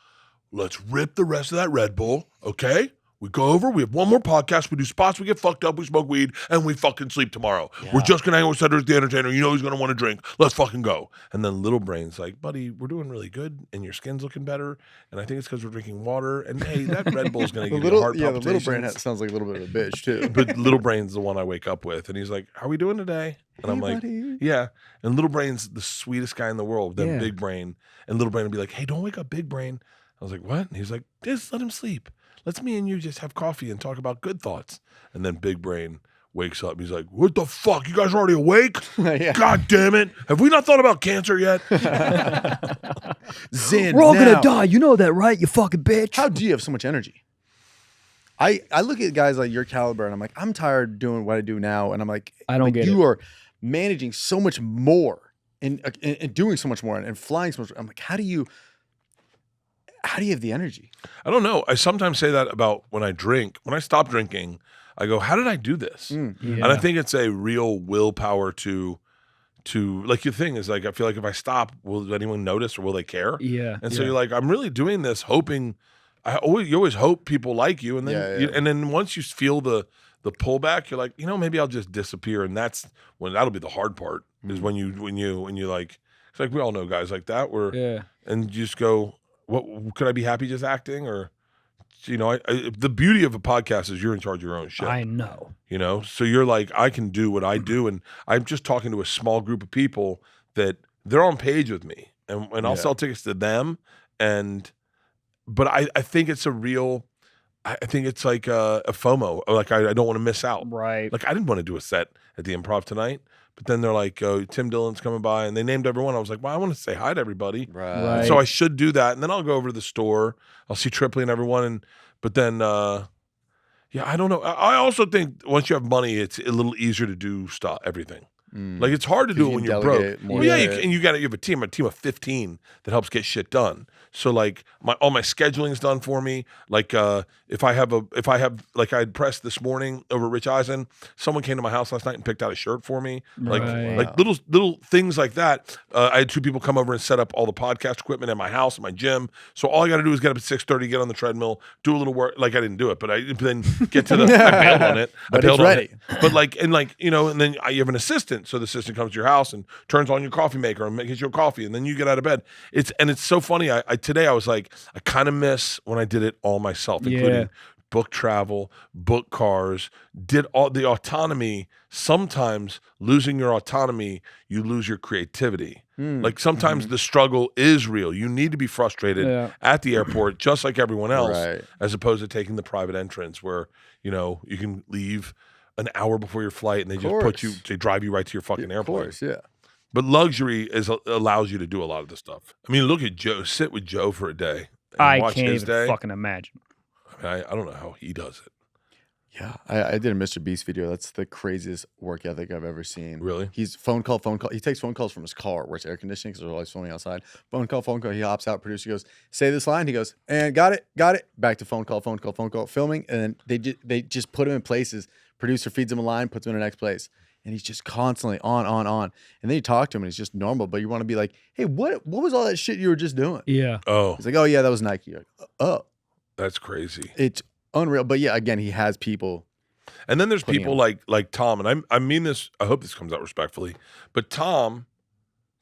let's rip the rest of that Red Bull, okay? We go over, we have one more podcast, we do spots, we get fucked up, we smoke weed, and we fucking sleep tomorrow. We're just gonna hang with Cedric the Entertainer, you know he's gonna want to drink. Let's fucking go. And then little brain's like, buddy, we're doing really good, and your skin's looking better, and I think it's because we're drinking water, and hey, that Red Bull's gonna The give you heart the little palpitations. brain sounds like a little bit of a bitch, too. But little brain's the one I wake up with, and he's like, how are we doing today? And I'm like, buddy. yeah. And little brain's the sweetest guy in the world. Then Yeah. big brain, and little brain would be like, hey, don't wake up big brain. I was like, what? And he's like, just let him sleep. Let's me and you just have coffee and talk about good thoughts. And then big brain wakes up. He's like, what the fuck? You guys are already awake? Yeah. God damn it. Have we not thought about cancer yet? Zen. We're all now. gonna die. You know that, right? You fucking bitch. How do you have so much energy? I look at guys like your caliber and I'm like, I'm tired doing what I do now. And I'm like, I don't get you are managing so much more and doing so much more and flying so much. I'm like, how do you have the energy? I don't know. I sometimes say that about when I drink. When I stop drinking, I go, how did I do this? And I think it's a real willpower to like your thing is like, I feel like if I stop, will anyone notice or will they care? Yeah. And so you're like, I'm really doing this hoping, you always hope people like you. And then, and then once you feel the pullback, you're like, maybe I'll just disappear. And that's when that'll be the hard part is when you like, it's like, we all know guys like that where, and you just go, what could I be happy just acting or, the beauty of a podcast is you're in charge of your own shit. I know. So you're like, I can do what I do. And I'm just talking to a small group of people that they're on page with me and I'll sell tickets to them. But I think it's I think it's like a FOMO. Like I don't want to miss out. Right. Like I didn't want to do a set at the Improv tonight, but then they're like, Tim Dillon's coming by and they named everyone. I was like, well, I want to say hi to everybody. Right. So I should do that. And then I'll go over to the store. I'll see Tripoli and everyone. But then, Yeah, I don't know. I also think once you have money, it's a little easier to do everything. Like it's hard to do it when you're broke. Well, yeah, you have a team of 15 that helps get shit done. So like all my scheduling is done for me. Like if I have like I had pressed this morning over Rich Eisen, someone came to my house last night and picked out a shirt for me. Like little things like that. I had 2 people come over and set up all the podcast equipment at my house, at my gym. So all I got to do is get up at 6:30, get on the treadmill, do a little work. Like I didn't do it, but I then get to the I bailed on it. But it's ready. But like and then you have an assistant. So the assistant comes to your house and turns on your coffee maker and makes you a coffee, and then you get out of bed. It's so funny. Today I was like, I kind of miss when I did it all myself, including book travel, book cars, did all the autonomy. Sometimes losing your autonomy, you lose your creativity. Like sometimes the struggle is real. You need to be frustrated at the airport, just like everyone else, as opposed to taking the private entrance where, you can leave an hour before your flight and they just they drive you right to your fucking airplane. Of course, yeah. But luxury allows you to do a lot of the stuff. I mean, look at Joe. Sit with Joe for a day. And I watch can't his even day. fucking imagine. I mean, I don't know how he does it. Yeah, I did a Mr. Beast video. That's the craziest work ethic I've ever seen. Really? He's phone call. He takes phone calls from his car where it's air conditioning because they're always filming outside. Phone call. He hops out. Producer goes, say this line. He goes, and got it. Back to phone call. Filming. And then they just put him in places. Producer feeds him a line, puts him in the next place. And he's just constantly on. And then you talk to him and he's just normal. But you want to be like, hey, what was all that shit you were just doing? Yeah. Oh. He's like, oh, yeah, that was Nike. You're like, oh. That's crazy. It's unreal. But yeah, again, he has people. And then there's people like Tom, and I mean this, I hope this comes out respectfully, but Tom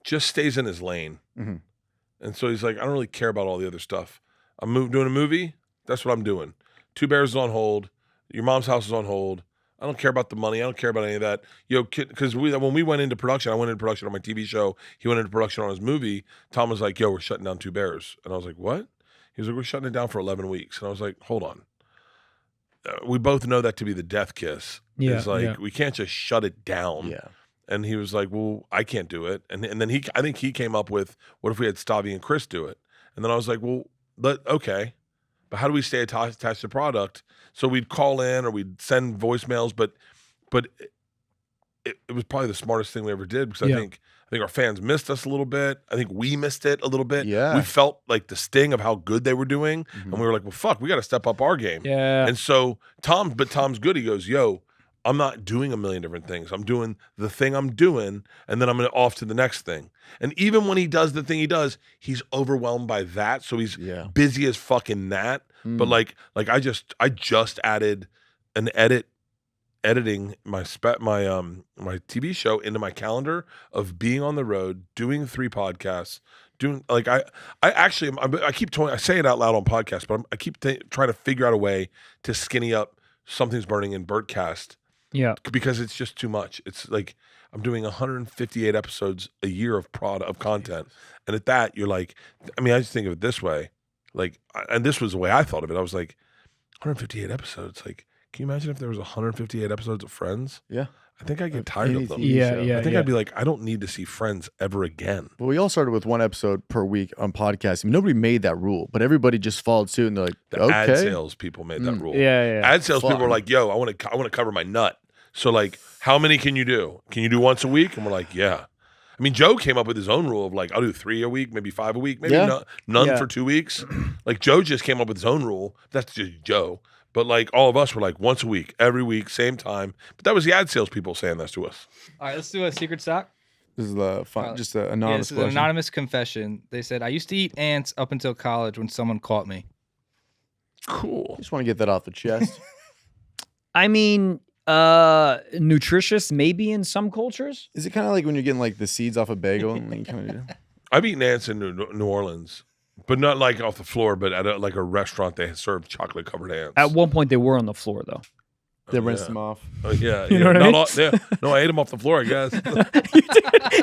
just stays in his lane. Mm-hmm. And so he's like, I don't really care about all the other stuff. I'm doing a movie. That's what I'm doing. 2 Bears is on hold. Your mom's house is on hold. I don't care about the money. I don't care about any of that. Because when we went into production, I went into production on my TV show. He went into production on his movie. Tom was like, we're shutting down 2 Bears. And I was like, what? He was like, we're shutting it down for 11 weeks. And I was like, hold on. We both know that to be the death kiss. Yeah, it's like, we can't just shut it down. Yeah. And he was like, well, I can't do it. And then I think he came up with, what if we had Stavi and Chris do it? And then I was like, well, okay. But how do we stay attached to the product? So we'd call in or we'd send voicemails, but it was probably the smartest thing we ever did because I think our fans missed us a little bit. I think we missed it a little bit. Yeah. We felt like the sting of how good they were doing. And we were like, well, fuck, we got to step up our game. Yeah. And so Tom's good. He goes, I'm not doing a million different things. I'm doing the thing I'm doing, and then I'm going to off to the next thing. And even when he does the thing he does, he's overwhelmed by that. So he's busy as fucking that. But like I just added an editing my TV show into my calendar of being on the road, doing 3 podcasts, doing like I say it out loud on podcasts, but I keep trying to figure out a way to skinny up Something's Burning in Bertcast. Yeah. Because it's just too much. It's like I'm doing 158 episodes a year of content. And at that, you're like, I mean, I just think of it this way. Like, and this was the way I thought of it. I was like, 158 episodes. Like, can you imagine if there was 158 episodes of Friends? Yeah. I think I'd get tired of them. Yeah. I think I'd be like, I don't need to see Friends ever again. Well, we all started with 1 episode per week on podcasting. Nobody made that rule, but everybody just followed suit and they're like, The ad sales people made that rule. Yeah. Ad sales people were like, I want to cover my nut. So like, how many can you do? Can you do once a week? And we're like, yeah. I mean, Joe came up with his own rule of like, I'll do 3 a week, maybe 5 a week, maybe none for 2 weeks. Like Joe just came up with his own rule. That's just Joe. But like all of us were like once a week, every week, same time. But that was the ad sales people saying this to us. All right, let's do a secret sock. This is the fun, just an anonymous this is question. an anonymous confession. They said, I used to eat ants up until college when someone caught me. Cool. Just want to get that off the chest. I mean, nutritious maybe in some cultures. Is it kind of like when you're getting like the seeds off a bagel? And you kind of I've eaten ants in New Orleans, but not like off the floor, but at like a restaurant they serve chocolate covered ants. At one point, they were on the floor though. They rinsed them off. Oh, yeah. You know what I mean? No, I ate them off the floor, I guess.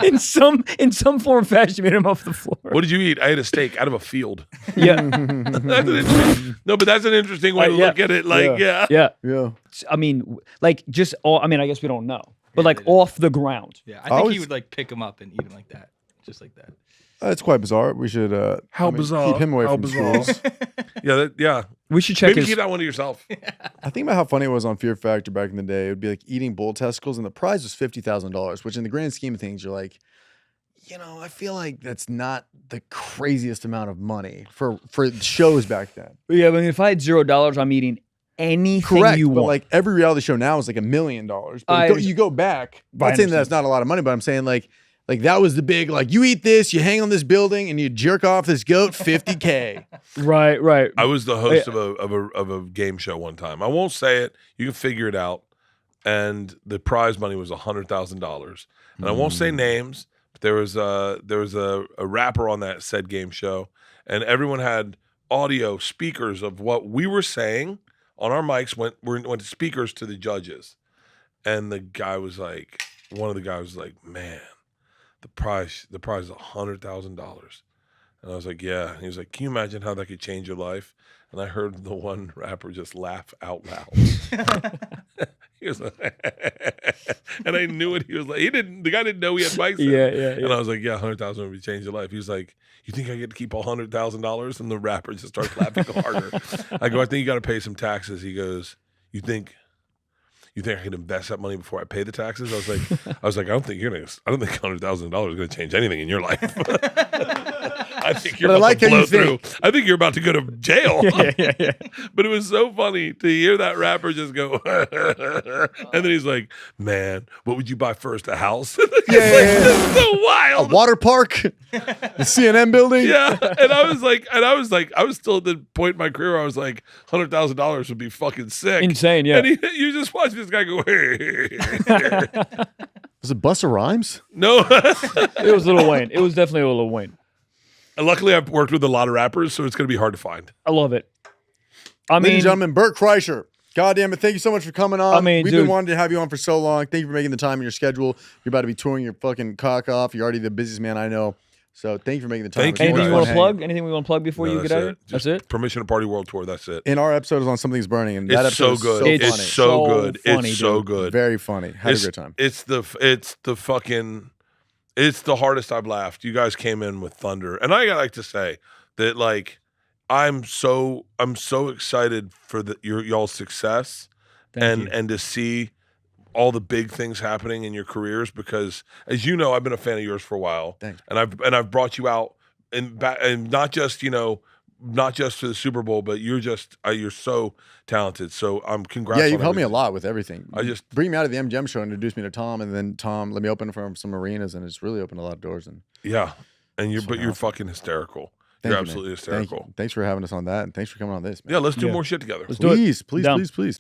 in some form or fashion, you made them off the floor. What did you eat? I ate a steak out of a field. Yeah. But that's an interesting way to look at it. Like, Yeah. I mean, like just all. I mean, I guess we don't know, but like off the ground. Yeah, I think he would like pick them up and eat them like that, just like that. It's quite bizarre. We should How bizarre. keep him away How from bizarre. schools. Yeah. We should check Maybe his. keep that one to yourself. I think about how funny it was on Fear Factor back in the day. It would be like eating bull testicles, and the prize was $50,000, which in the grand scheme of things, you're like, I feel like that's not the craziest amount of money for shows back then. Yeah, I mean, if I had $0, I'm eating anything Correct, you but want. like every reality show now is like $1 million. But you go back. I'm not saying that's not a lot of money, but I'm saying like that was the big, like, you eat this, you hang on this building, and you jerk off this goat, $50K. Right. I was the host of a game show one time. I won't say it. You can figure it out. And the prize money was $100,000. And I won't say names. But there was a rapper on that said game show, and everyone had audio speakers of what we were saying on our mics. Went to speakers to the judges, and one of the guys was like, man. The prize is $100,000. And I was like, yeah. And he was like, can you imagine how that could change your life? And I heard the one rapper just laugh out loud. He was like, and I knew what he was like. The guy didn't know he had mics. Yeah. And I was like, yeah, 100,000 would change your life. He was like, you think I get to keep $100,000? And the rapper just starts laughing harder. I go, I think you got to pay some taxes. He goes, you think I can invest that money before I pay the taxes? I was like, I don't think $100,000 is going to change anything in your life. I think you're about to blow through. I think you're about to go to jail. Yeah. But it was so funny to hear that rapper just go, and then he's like, man, what would you buy first? A house? It's so wild. A water park? The CNN building? Yeah. And I was still at the point in my career where I was like, $100,000 would be fucking sick. Insane, yeah. And you just watch this guy go, Was it Busta Rhymes? no. It was Lil Wayne. It was definitely a Lil Wayne. And luckily, I've worked with a lot of rappers, so it's going to be hard to find. I love it. Ladies and gentlemen, Bert Kreischer. God damn it. Thank you so much for coming on. We've been wanting to have you on for so long. Thank you for making the time in your schedule. You're about to be touring your fucking cock off. You're already the busiest man I know. So thank you for making the time. Thank you. Anything you want to plug? Anything we want to plug before you get out of here? That's it. Permission to Party World Tour. That's it. And our episode is on Something's Burning. And that It's episode so good. is It's funny. so good. funny, It's so dude. good. Very funny. Had a great time. It's the hardest I've laughed. You guys came in with thunder. And I like to say that, like, I'm so excited for y'all's success and to see all the big things happening in your careers, because, as you know, I've been a fan of yours for a while. Thanks. And I've brought you out and not just for the Super Bowl, but you're so talented. So congrats. Yeah, you've on helped me a everything. lot with everything. I just bring me out of the MGM show, introduced me to Tom, and then Tom let me open for some arenas, and it's really opened a lot of doors. And yeah, and you're awesome. fucking hysterical. Thank You're you, man. absolutely Thank you. hysterical. Thanks for having us on that, and thanks for coming on this, man. Yeah, let's do more shit together. Let's do it. Please. Down. Please.